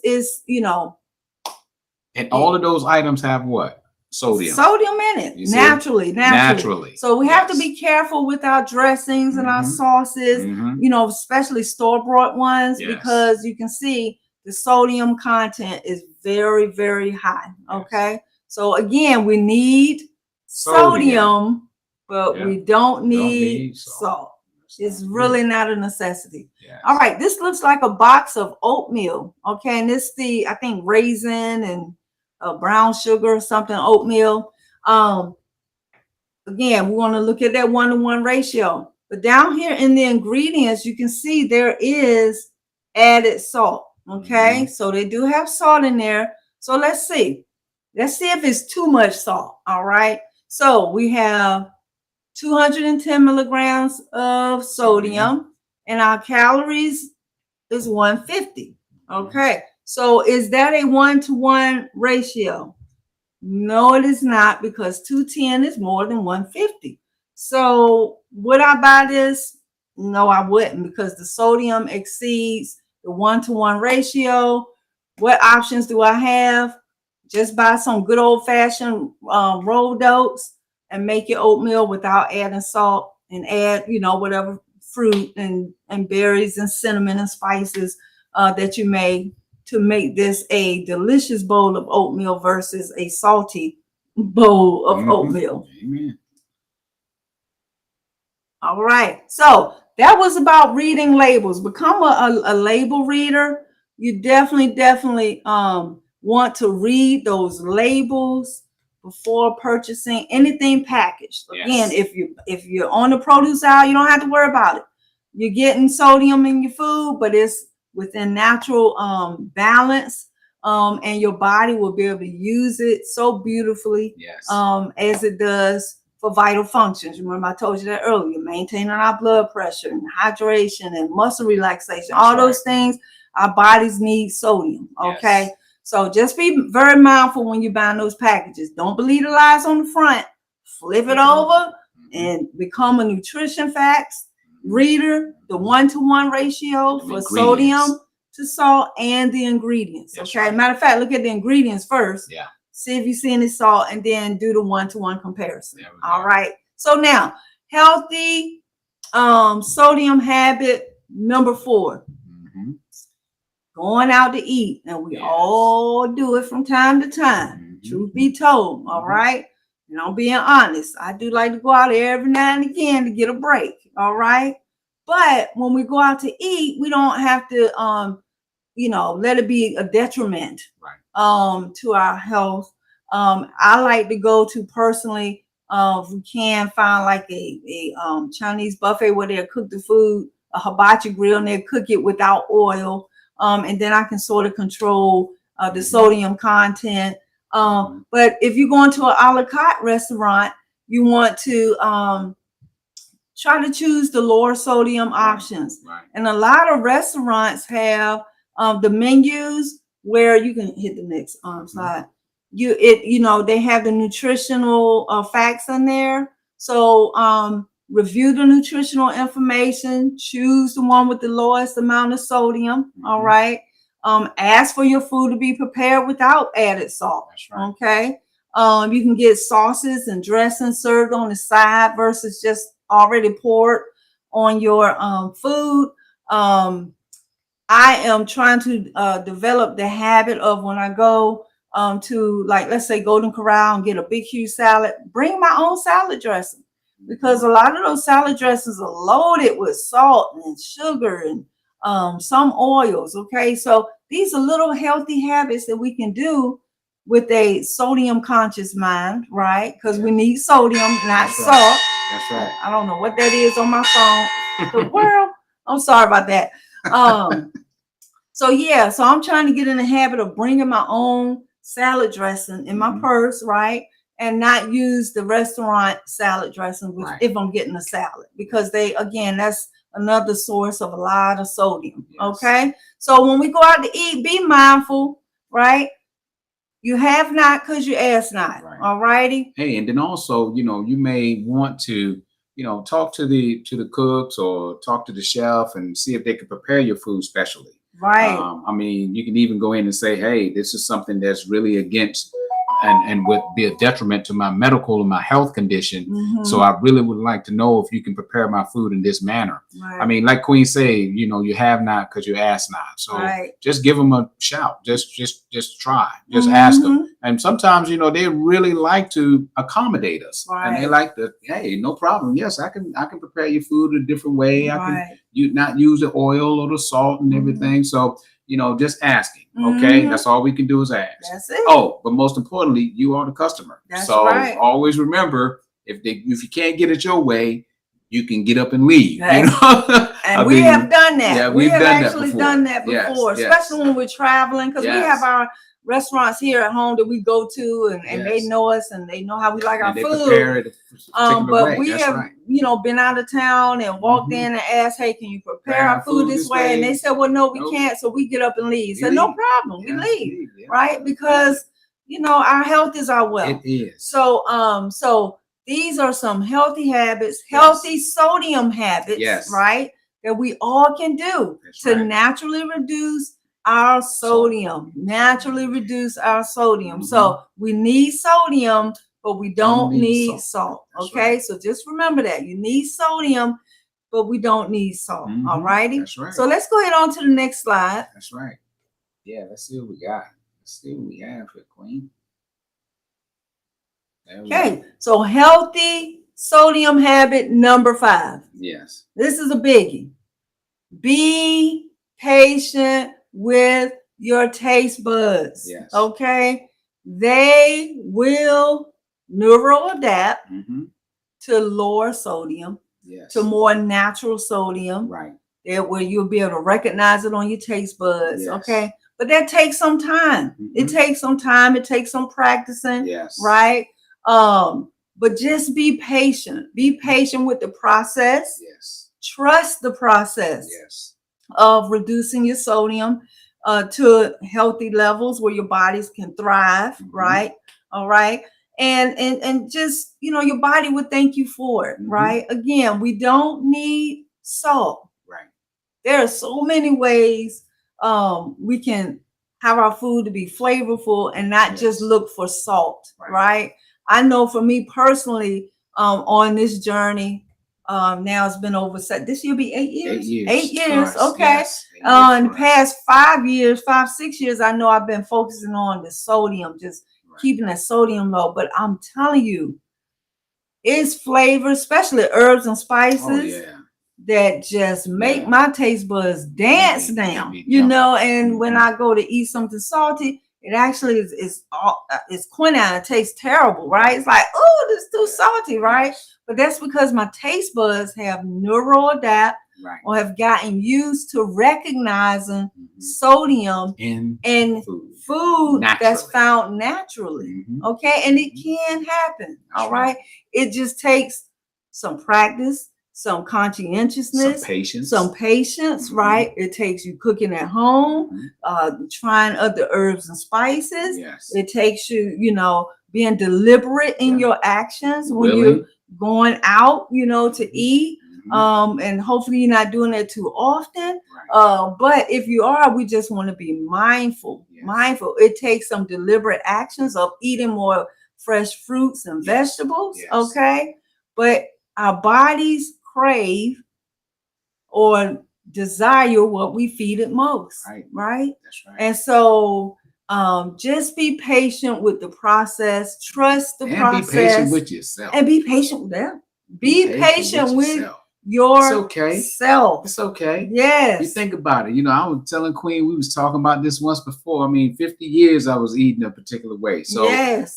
and all of those items have what? Sodium. Sodium in it. Naturally. So we have to be careful with our dressings and our sauces, especially store-bought ones, because you can see the sodium content is very, very high. Okay. So again, we need sodium, but we don't need salt. It's really not a necessity. All right. This looks like a box of oatmeal. Okay. And this I think raisin and brown sugar or something, oatmeal. Again, we want to look at that 1-to-1 ratio. But down here in the ingredients, you can see there is added salt. Okay. So they do have salt in there. So let's see. Let's see if it's too much salt. All right. So we have 210 milligrams of sodium and our calories is 150. Okay. So is that a 1-to-1 ratio? No, it is not, because 210 is more than 150. So would I buy this? No, I wouldn't, because the sodium exceeds the 1-to-1 ratio. What options do I have? Just buy some good old-fashioned rolled oats and make your oatmeal without adding salt, and add, whatever fruit and berries and cinnamon and spices that you may, to make this a delicious bowl of oatmeal versus a salty bowl of oatmeal. Amen. All right. So that was about reading labels. Become a label reader. You definitely want to read those labels before purchasing anything packaged. Again, if you're on the produce aisle, you don't have to worry about it. You're getting sodium in your food, but it's within natural balance. And your body will be able to use it so beautifully as it does for vital functions. Remember, I told you that earlier, maintaining our blood pressure and hydration and muscle relaxation, all those things, our bodies need sodium. Okay. So just be very mindful when you're buying those packages. Don't believe the lies on the front. Flip it over and become a nutrition facts reader, the 1-to-1 ratio for sodium to salt and the ingredients. Okay. Matter of fact, look at the ingredients first. See if you see any salt, and then do the 1-to-1 comparison. All right. So now, healthy sodium habit number 4. Going out to eat. And we all do it from time to time. Truth be told. All right. And I'm being honest. I do like to go out every now and again to get a break. All right. But when we go out to eat, we don't have to let it be a detriment to our health. I like to go to personally, if we can find like a Chinese buffet where they'll cook the food, a hibachi grill, and they'll cook it without oil. And then I can sort of control the sodium content. But if you're going to an a la carte restaurant, you want to try to choose the lower sodium options. And a lot of restaurants have the menus where you can hit the next slide. They have the nutritional facts in there. So review the nutritional information, choose the one with the lowest amount of sodium. All right. Ask for your food to be prepared without added salt. Okay. You can get sauces and dressings served on the side versus just already poured on your food. I am trying to develop the habit of when I go to, like, let's say Golden Corral and get a big, huge salad, bring my own salad dressing, because a lot of those salad dressings are loaded with salt and sugar and some oils. Okay. So these are little healthy habits that we can do with a sodium conscious mind, right? Because we need sodium, not salt. That's right. I don't know what that is on my phone. The world. I'm sorry about that. So I'm trying to get in the habit of bringing my own salad dressing in my purse, right? And not use the restaurant salad dressing if I'm getting a salad, because that's another source of a lot of sodium. Okay. So when we go out to eat, be mindful, right? You have not because you ask not. All righty. Hey, and then also, you may want to, talk to the cooks or talk to the chef and see if they can prepare your food specially. Right. I mean, you can even go in and say, hey, this is something that's really against and would be a detriment to my medical and my health condition. So I really would like to know if you can prepare my food in this manner. I mean, like Queen said, you have not because you ask not. So just give them a shout. Just try. Just ask them. And sometimes, they really like to accommodate us. And they like to, hey, no problem. Yes, I can prepare your food a different way. I can not use the oil or the salt and everything. So just asking. Okay. That's all we can do is ask. That's it. Oh, but most importantly, you are the customer. So always remember, if you can't get it your way, you can get up and leave. And we have done that. Yeah, we have actually done that before, especially when we're traveling, because we have our restaurants here at home that we go to, and they know us and they know how we like our food. But we have, been out of town and walked in and asked, hey, can you prepare our food this way? And they said, well, no, we can't. So we get up and leave. So no problem. We leave, right? Because, our health is our wealth. It is. So these are some healthy habits, healthy sodium habits, right? That we all can do to naturally reduce our sodium, So we need sodium, but we don't need salt. Okay. So just remember that you need sodium, but we don't need salt. All righty. That's right. So let's go ahead on to the next slide. That's right. Yeah. Let's see what we got. Let's see what we have here, Queen. Okay. So healthy Sodium habit number 5. Yes. This is a biggie. Be patient with your taste buds. Yes. Okay? They will neural adapt to lower sodium, to more natural sodium. Right. Where you'll be able to recognize it on your taste buds. Yes. Okay? But that takes some time. It takes some time. It takes some practicing. Yes. Right? But just be patient. Be patient with the process. Yes. Trust the process. Yes. Of reducing your sodium to healthy levels where your bodies can thrive. Right? All right. And just, your body would thank you for it. Right? Again, we don't need salt. Right. There are so many ways we can have our food to be flavorful and not just look for salt. Right? I know for me personally, on this journey, now it's been over. This year will be 8 years. 8 years. Okay. Yes. In the past 5 years, 6 years, I know I've been focusing on the sodium, just keeping that sodium low. But I'm telling you, it's flavor, especially herbs and spices, that just make my taste buds dance now. And when I go to eat something salty, it actually is quinine. It tastes terrible, right? It's like, oh, this is too salty, right? But that's because my taste buds have neural adapt or have gotten used to recognizing sodium in food that's found naturally. Okay, and it can happen. All right. It just takes some practice, some conscientiousness, some patience, right? It takes you cooking at home, trying other herbs and spices. It takes you, being deliberate in your actions when you're going out, to eat. And hopefully you're not doing it too often. But if you are, we just want to be mindful. Mindful. It takes some deliberate actions of eating more fresh fruits and vegetables. Okay. But our bodies crave or desire what we feed it most. Right? That's right. And so just be patient with the process. Trust the process. And be patient with yourself. And be patient with them. Be patient with yourself. It's okay. Yes. You think about it. I was telling Queen, we was talking about this once before. I mean, 50 years I was eating a particular way. So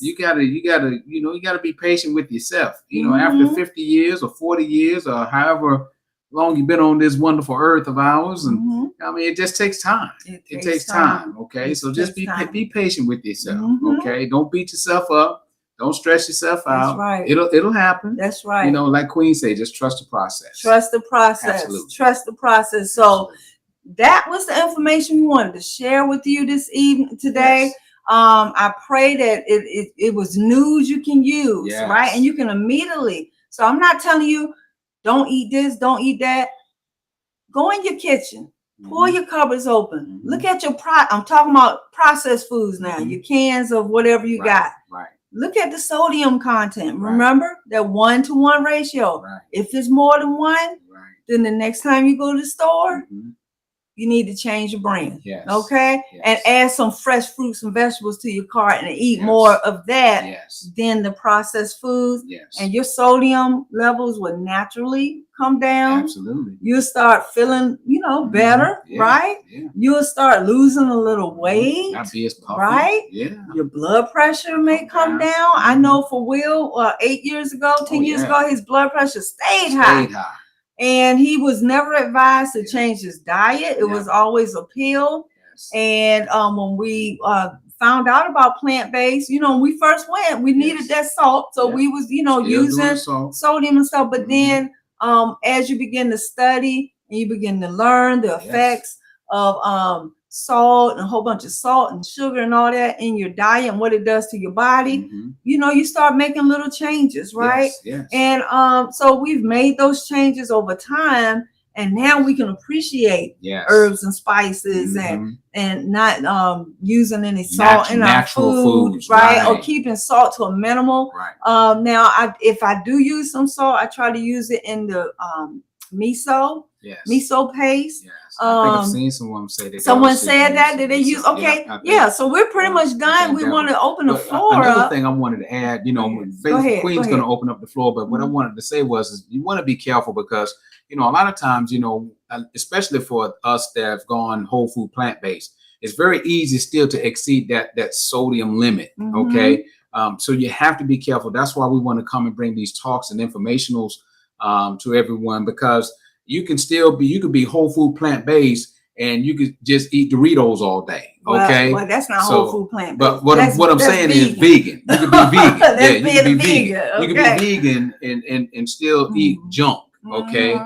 you gotta be patient with yourself. After 50 years or 40 years or however long you've been on this wonderful earth of ours, and I mean, it just takes time. It takes time. Okay, so just be patient with yourself. Okay, don't beat yourself up. Don't stress yourself out. That's right. It'll happen. That's right. Like Queen say, just trust the process. Trust the process. Absolutely. Trust the process. So that was the information we wanted to share with you today. Yes. I pray that it was news you can use, right? And you can immediately. So I'm not telling you, don't eat this, don't eat that. Go in your kitchen. Pull your cupboards open. Look at your I'm talking about processed foods now. Your cans of whatever you got. Right. Look at the sodium content. Remember that 1-to-1 ratio. If it's more than 1, then the next time you go to the store, you need to change your brand. Okay? And add some fresh fruits and vegetables to your cart and eat more of that than the processed foods. And your sodium levels will naturally come down. Absolutely. You'll start feeling, better, right? You'll start losing a little weight. Not be as puffy. Right? Yeah. Your blood pressure may come down. I know for Will, 8 years ago, 10 years ago, his blood pressure stayed high. And he was never advised to change his diet. It was always a pill. And when we found out about plant-based, when we first went, we needed that salt. So we was, using sodium and stuff. But then as you begin to study and you begin to learn the effects of salt and a whole bunch of salt and sugar and all that in your diet and what it does to your body, you start making little changes, right? And so we've made those changes over time, and now we can appreciate herbs and spices and not using any salt in our food, right? Or keeping salt to a minimal. Now, if I do use some salt, I try to use it in the miso paste. I think I've seen someone say that. Someone said that they use. Okay, yeah. So we're pretty much done. We want to open the floor Another up. thing I wanted to add, you know, Queen's going to open up the floor, but what I wanted to say was you want to be careful because, you know, a lot of times, you know, especially for us that have gone whole food plant-based, it's very easy still to exceed that sodium limit. Okay. So you have to be careful. That's why we want to come and bring these talks and informationals to everyone, because you can be whole food plant-based and you could just eat Doritos all day. Okay. Well, that's not whole food plant-based. But what I'm saying is vegan. You can be vegan. You can be vegan. Okay. You can be vegan and still eat junk. Okay.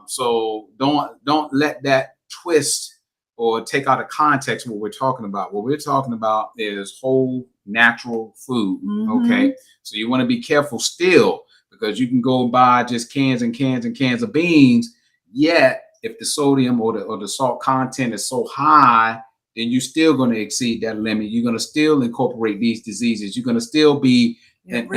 So don't let that twist or take out of context what we're talking about. What we're talking about is whole natural food. Okay. So you want to be careful still, because you can go and buy just cans and cans and cans of beans. Yet if the sodium or the salt content is so high, then you're still going to exceed that limit. You're going to still incorporate these diseases. You're going to still be at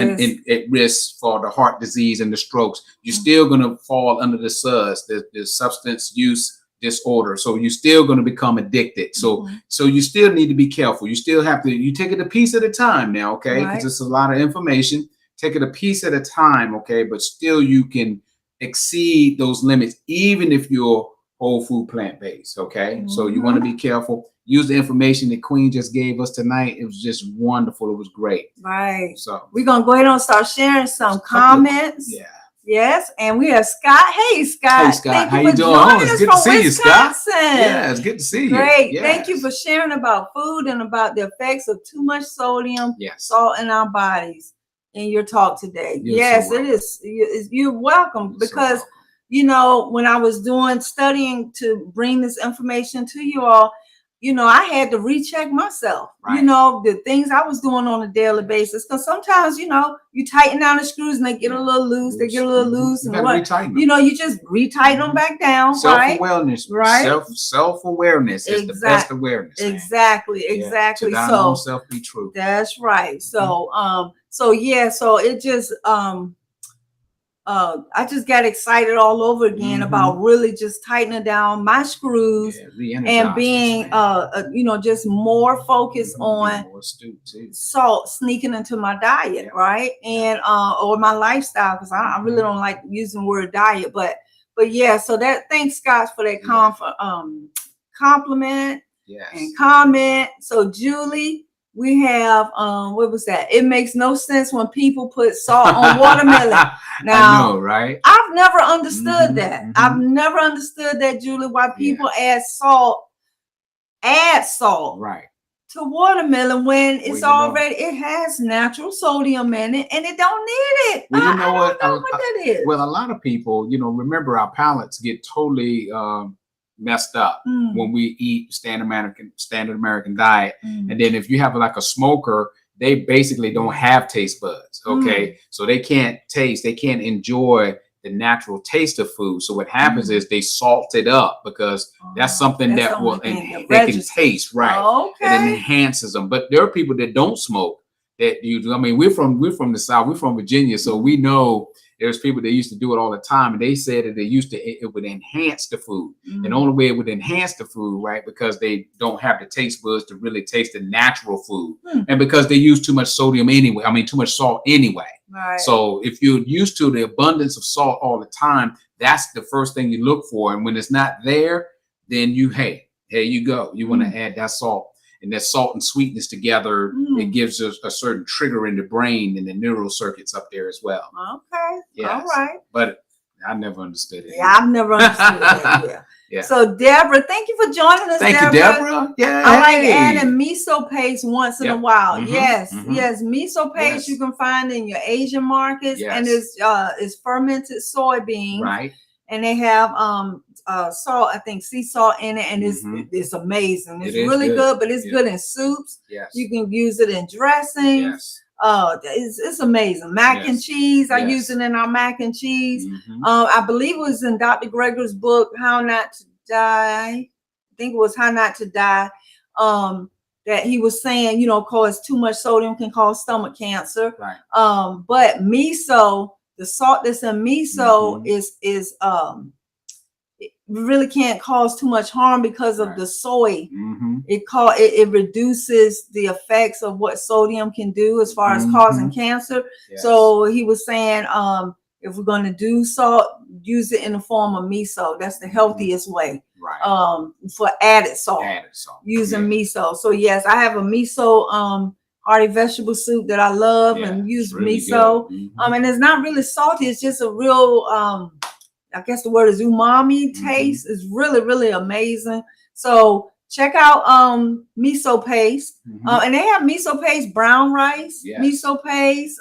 risk for the heart disease and the strokes. You're still going to fall under the SUS, the substance use disorder. So you're still going to become addicted. So you still need to be careful. You still have to, you take it a piece at a time now, okay? Because it's a lot of information. Take it a piece at a time, okay? But still you can exceed those limits, even if you're whole food plant-based, okay? So you want to be careful. Use the information that Queen just gave us tonight. It was just wonderful. It was great. Right. So we're going to go ahead and start sharing some comments. Yeah. Yes, and we have Scott. Hey, Scott. Hey, Scott. How you doing? Oh, it's good to see you, Scott. Yeah, it's good to see you. Great. Yes. Thank you for sharing about food and about the effects of too much sodium, salt in our bodies in your talk today. Yes, it is. You're welcome, because, you know, when I was studying to bring this information to you all, you know, I had to recheck myself, you know, the things I was doing on a daily basis. Because sometimes, you know, you tighten down the screws and they get a little loose. They get a little loose. And you know, you just retighten them back down. Self-awareness. Self-awareness is the best awareness. Exactly. Exactly. To thine own self be true. That's right. So, so it just, I just got excited all over again about really just tightening down my screws and being, you know, just more focused on salt sneaking into my diet, right? And or my lifestyle, because I really don't like using the word diet, but yeah. So thanks, Scott, for that compliment and comment. So Julie. We have, what was that? It makes no sense when people put salt on watermelon. Now, I know, right? I've never understood that. I've never understood that, Julie, why people add salt to watermelon when it's already, it has natural sodium in it and it don't need it. Well, you know what that is. Well, a lot of people, you know, remember our palates get totally messed up when we eat standard American diet. And then if you have like a smoker, they basically don't have taste buds. Okay. So they can't taste, they can't enjoy the natural taste of food. So what happens is they salt it up, because that's something they can taste, right? It enhances them. But there are people that don't smoke that use. I mean, we're from the South, we're from Virginia, so we know there's people that used to do it all the time, and they said that it would enhance the food. And the only way it would enhance the food, right, because they don't have the taste buds to really taste the natural food, and because they use too much sodium anyway. I mean, too much salt anyway. Right. So if you're used to the abundance of salt all the time, that's the first thing you look for. And when it's not there, then here you go. You want to add that salt. And that salt and sweetness together, it gives us a certain trigger in the brain and the neural circuits up there as well. Okay. Yes. All right. But I never understood it. Yeah, I've never understood that. Yeah. So Deborah, thank you for joining us. Thank you, Deborah. Yeah. I like adding miso paste once in a while. Yes. Miso paste you can find in your Asian markets, and it's fermented soybeans. Right. And they have salt, I think sea salt in it, and it's amazing. It's really good, but it's good in soups. Yes. You can use it in dressings. Yes. It's amazing. Mac and cheese. I use it in our mac and cheese. I believe it was in Dr. Greger's book, How Not to Die. I think it was How Not to Die. That he was saying, you know, cause too much sodium can cause stomach cancer. Right. But miso, the salt that's in miso really can't cause too much harm because of Right. the soy. Mm-hmm. It reduces the effects of what sodium can do as far as causing cancer. Yes. So he was saying, if we're going to do salt, use it in the form of miso. That's the healthiest way. Right. For added salt. Added salt. Using miso. So yes, I have a miso hearty vegetable soup that I love and use really miso. Mm-hmm. And it's not really salty. It's just a real I guess the word is umami taste. Is really, really amazing. So check out miso paste. And they have miso paste, brown rice, miso paste,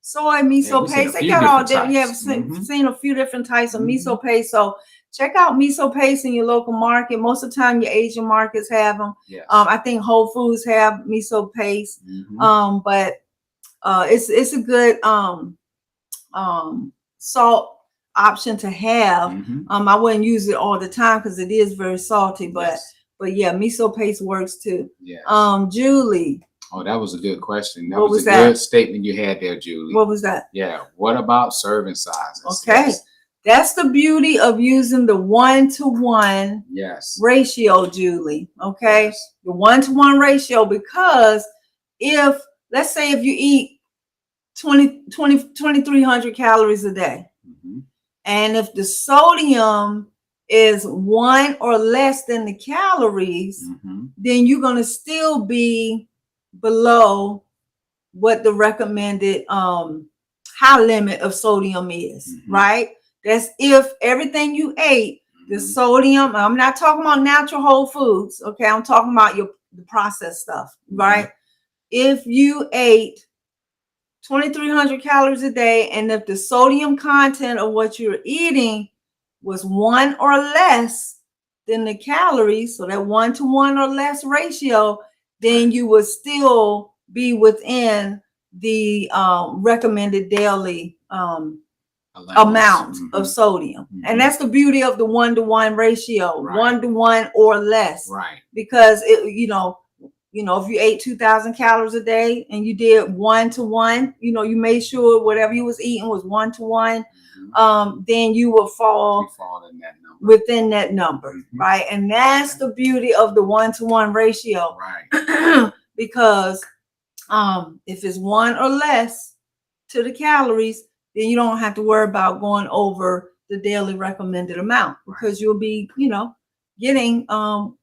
soy miso paste. They got all different. Yeah, I've seen a few different types of miso paste. So check out miso paste in your local market. Most of the time, your Asian markets have them. Yes. I think Whole Foods have miso paste. But it's a good salt option to have. I wouldn't use it all the time because it is very salty, but yeah, miso paste works too. Yes. Julie. Oh, that was a good question. That was a good statement you had there, Julie. What was that? Yeah. What about serving sizes? Okay. That's the beauty of using the 1-to-1 ratio, Julie. Okay. The 1-to-1 ratio, because if, let's say if you eat 2,300 calories a day, and if the sodium is 1 or less than the calories, then you're going to still be below what the recommended high limit of sodium is, right? That's if everything you ate, the sodium, I'm not talking about natural whole foods, okay? I'm talking about the processed stuff, right? If you ate 2,300 calories a day, and if the sodium content of what you're eating was 1 or less than the calories, so that 1-to-1 or less ratio, then you would still be within the recommended daily amount of sodium. And that's the beauty of the 1-to-1 ratio, 1-to-1 or less. Right. Because if you ate 2,000 calories a day and you did 1-to-1, you made sure whatever you was eating was 1-to-1, then you will fall in that number. Within that number, right? And that's the beauty of the 1-to-1 ratio, right? Because if it's 1 or less to the calories, then you don't have to worry about going over the daily recommended amount, because you'll be, getting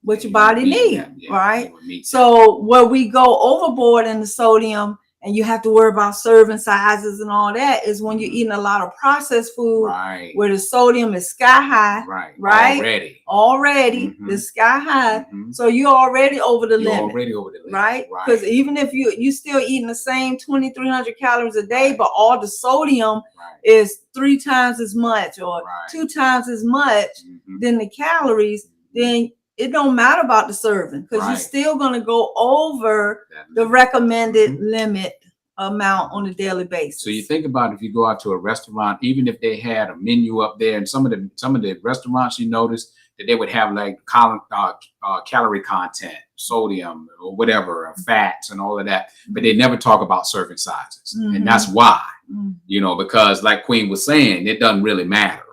what your body needs, right? So where we go overboard in the sodium and you have to worry about serving sizes and all that is when you're eating a lot of processed food, where the sodium is sky high, right? Already the sky high. So you're already over the limit, right? Because even if you still eating the same 2,300 calories a day, but all the sodium is 3 times as much or 2 times as much than the calories, then it don't matter about the serving, because you're still going to go over the recommended limit amount on a daily basis. So you think about if you go out to a restaurant, even if they had a menu up there, and some of the restaurants, you notice that they would have like calorie content, sodium or whatever, fats and all of that, but they never talk about serving sizes. And that's why, because like Queen was saying, it doesn't really matter.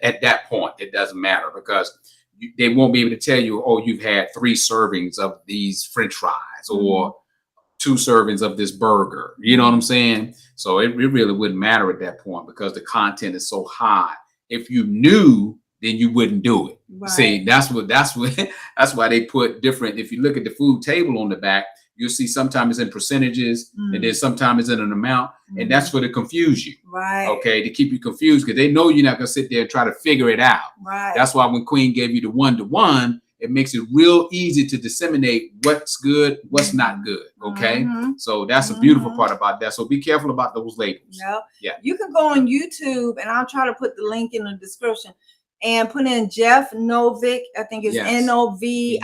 At that point, it doesn't matter, because they won't be able to tell you, oh, you've had 3 servings of these French fries or 2 servings of this burger. You know what I'm saying? So it really wouldn't matter at that point, because the content is so high. If you knew, then you wouldn't do it. See, that's why they put different. If you look at the food table on the back, you'll see sometimes it's in percentages, and then sometimes it's in an amount, and that's for to confuse you. Right. Okay, to keep you confused, because they know you're not gonna sit there and try to figure it out. Right. That's why when Queen gave you the 1-to-1, it makes it real easy to disseminate what's good, what's not good. Okay. So that's a beautiful part about that. So be careful about those labels. Yeah. You can go on YouTube, and I'll try to put the link in the description, and put in Jeff Novick. I think it's Novick.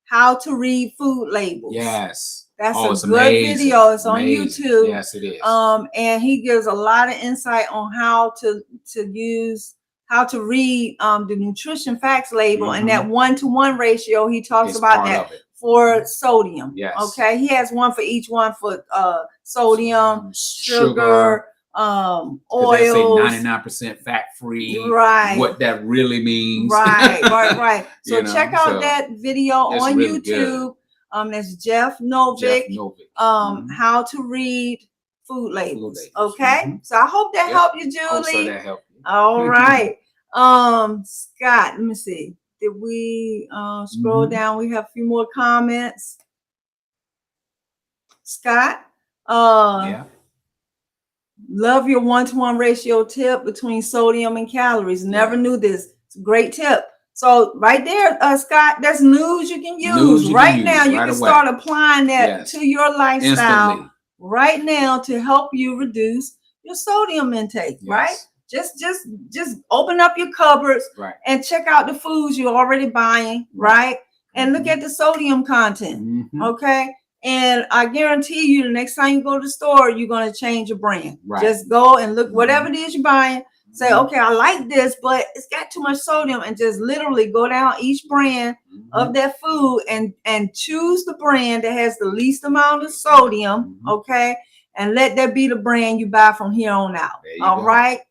How to read food labels. Yes. That's a good video. It's on YouTube. Yes, it is. And he gives a lot of insight on how to read the nutrition facts label, and that 1-to-1 ratio. He talks about that for sodium. Yes. Okay. He has one for each one for sodium, sugar, oils. Say 99% fat free. Right. What that really means. Right. So You know, check out that video on really YouTube. That's Jeff Novick. How to read food labels. Okay. So I hope that helped you, Julie. That helped you. All right. Scott, let me see. Did we scroll down? We have a few more comments. Scott, love your 1-to-1 ratio tip between sodium and calories. Never knew this. It's a great tip. So right there, Scott, that's news you can use right now. You can start applying that to your lifestyle right now to help you reduce your sodium intake, right? Just open up your cupboards and check out the foods you're already buying, right? And look at the sodium content, okay? And I guarantee you, the next time you go to the store, you're going to change your brand. Just go and look, whatever it is you're buying, say, okay, I like this, but it's got too much sodium, and just literally go down each brand of that food and choose the brand that has the least amount of sodium, okay? And let that be the brand you buy from here on out. All right?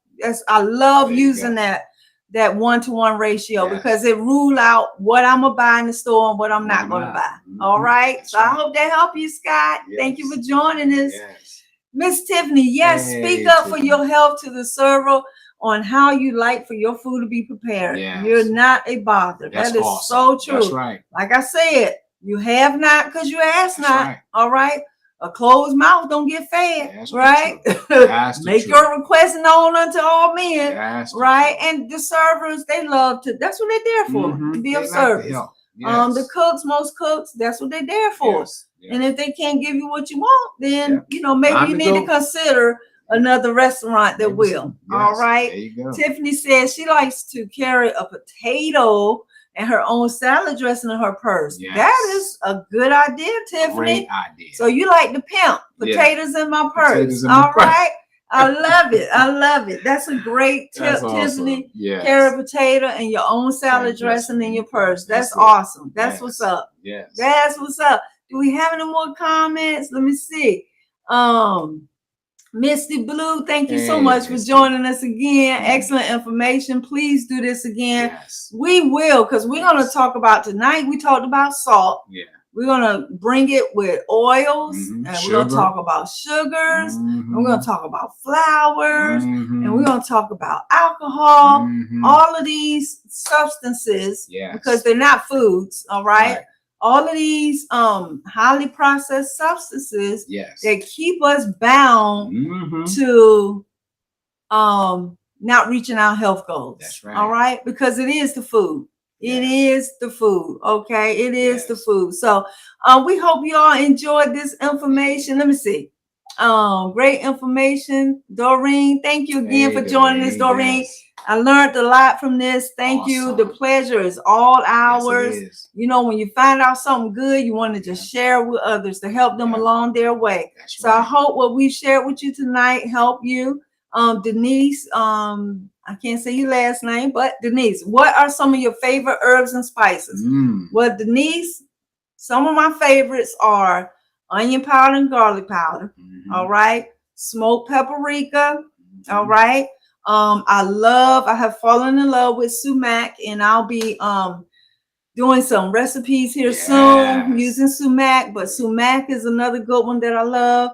I love using that 1-to-1 ratio because it rule out what I'm gonna buy in the store and what I'm not gonna buy. All right. So I hope that helped you, Scott. Thank you for joining us. Miss Tiffany, speak up for your health to the server on how you like for your food to be prepared. You're not a bother. That is so true. That's right. Like I said, you have not because you asked not. All right. A closed mouth don't get fed, right? Make your request known unto all men, right? And the servers, they love to. That's what they're there for, to be of service. The cooks, most cooks, that's what they're there for. And if they can't give you what you want, then maybe you need to consider another restaurant that will. All right. There you go. Tiffany says she likes to carry a potato and her own salad dressing in her purse. That is a good idea, Tiffany. Great idea. So you like to pimp potatoes in my purse. All right. I love it. I love it. That's a great tip, Tiffany. Carry a potato and your own salad dressing in your purse. That's awesome. That's what's up. That's what's up. Do we have any more comments? Let me see. Misty Blue, thank you so much for joining us again. Excellent information. Please do this again. We will, because we're going to talk about tonight. We talked about salt. We're going to bring it with oils, and we're going to talk about sugars, and we're going to talk about flours, and we're going to talk about alcohol, all of these substances, because they're not foods, all right? All of these highly processed substances that keep us bound to not reaching our health goals. That's right. All right, because it is the food. It is the food. Okay, it is the food. So we hope you all enjoyed this information. Let me see. Great information, Doreen. Thank you again for joining us, Doreen. I learned a lot from this. Thank you. The pleasure is all ours. You know, when you find out something good, you want to just share with others to help them along their way. So I hope what we've shared with you tonight help you. Denise, I can't say your last name, but Denise, what are some of your favorite herbs and spices? Well, Denise, some of my favorites are onion powder and garlic powder. All right. Smoked paprika. All right. I have fallen in love with sumac, and I'll be doing some recipes here soon using sumac, but sumac is another good one that I love.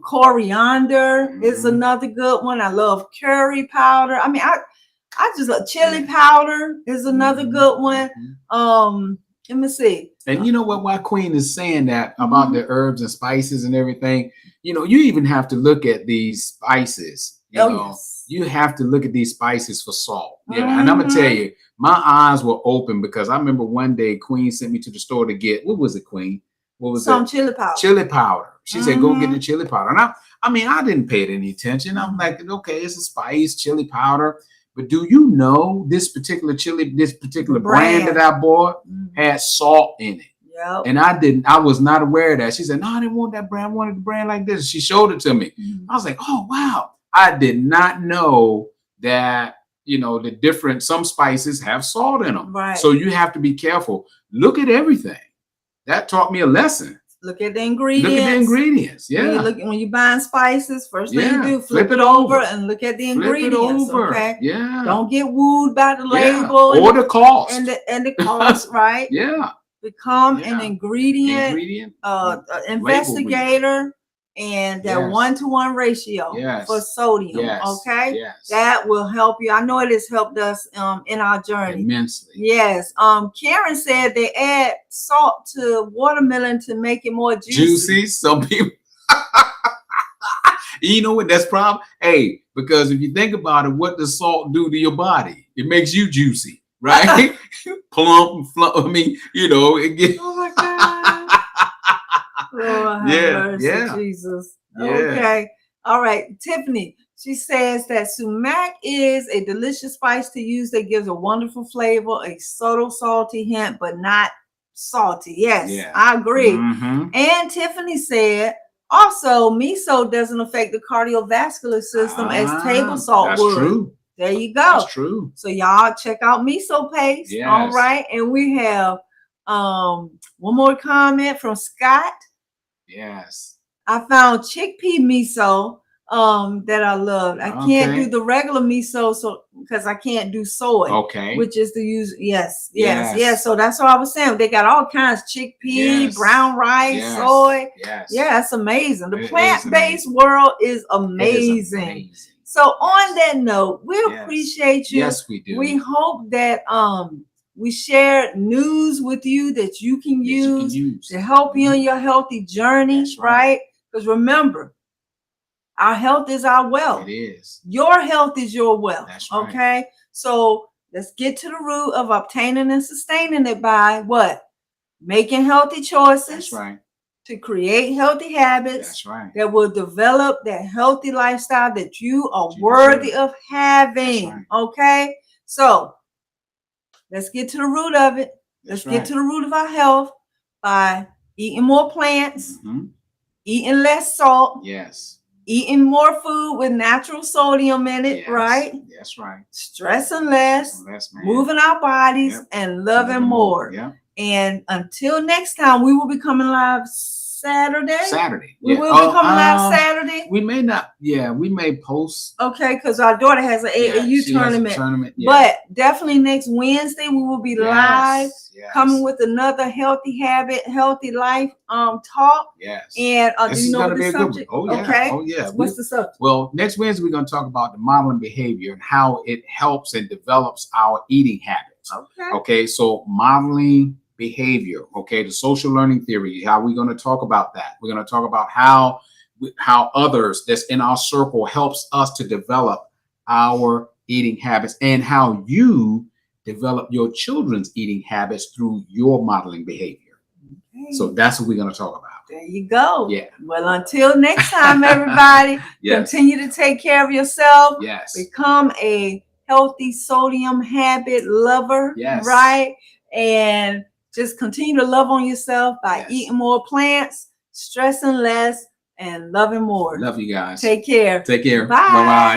Coriander is another good one. I love curry powder. I mean, I just love chili powder is another good one. Let me see. And you know what, why Queen is saying that about the herbs and spices and everything, you know, you even have to look at these spices. You have to look at these spices for salt. And I'm gonna tell you, my eyes were open because I remember one day Queen sent me to the store to get, what was it, Queen? What was some chili powder? Chili powder. She said, go get the chili powder. And I mean, I didn't pay it any attention. I'm like, okay, it's a spice, chili powder. But do you know this particular brand that I bought had salt in it? And I was not aware of that. She said, no, I didn't want that brand. I wanted a brand like this. She showed it to me. I was like, oh, wow. I did not know that, you know, some spices have salt in them. So you have to be careful. Look at everything. That taught me a lesson. Look at the ingredients. Look at the ingredients. Yeah. When you're buying spices, first thing you do, flip it over and look at the ingredients. Flip it over. Okay. Yeah. Don't get wooed by the label or the cost. and the cost, right? Yeah. Become an ingredient investigator. And that 1-to-1 ratio for sodium, okay? Yes. That will help you. I know it has helped us in our journey immensely. Yes. Karen said they add salt to watermelon to make it more juicy. Some people. You know what? That's problem. Hey, because if you think about it, what does salt do to your body? It makes you juicy, right? Plump. I mean, it gets. Oh my God. Lord have mercy, Jesus. Okay. All right. Tiffany, she says that sumac is a delicious spice to use that gives a wonderful flavor, a subtle salty hint, but not salty. Yes, I agree. And Tiffany said, also, miso doesn't affect the cardiovascular system as table salt would. That's true. There you go. That's true. So y'all check out miso paste. Yes. All right. And we have one more comment from Scott. Yes. I found chickpea miso that I loved. I can't do the regular miso because I can't do soy. Okay. Which is the use. Yes. So that's what I was saying. They got all kinds: chickpea, brown rice, soy. Yes. Yeah, it's amazing. The plant-based world is amazing. So on that note, we appreciate you. Yes, we do. We hope that we share news with you that you can use to help you on your healthy journey, right? Because remember, our health is our wealth. It is. Your health is your wealth. That's right. Okay. So let's get to the root of obtaining and sustaining it by what? Making healthy choices. That's right. To create healthy habits. That's right. That will develop that healthy lifestyle that you are worthy of having. Right. Okay. So let's get to the root of it. Let's get to the root of our health by eating more plants, eating less salt. Yes. Eating more food with natural sodium in it, right? That's right. Stressing less, moving our bodies, and loving more. Yeah. And until next time, we will be coming live Saturday. We will be coming live Saturday. We may not. Yeah, we may post. Okay, because our daughter has an AAU tournament. But definitely next Wednesday we will be live, coming with another healthy habit, healthy life talk. Yes. And this is going to be a good one. Oh yeah. Okay. Oh yeah. What's the subject? Well, next Wednesday we're going to talk about the modeling behavior and how it helps and develops our eating habits. Okay. Okay. So modeling behavior, okay, the social learning theory, how we're going to talk about that. We're going to talk about how others that's in our circle helps us to develop our eating habits and how you develop your children's eating habits through your modeling behavior. Okay. So that's what we're going to talk about. There you go. Yeah. Well, until next time, everybody, continue to take care of yourself. Yes. Become a healthy sodium habit lover. Yes. Right. And just continue to love on yourself by eating more plants, stressing less, and loving more. Love you guys. Take care. Take care. Bye. Bye-bye.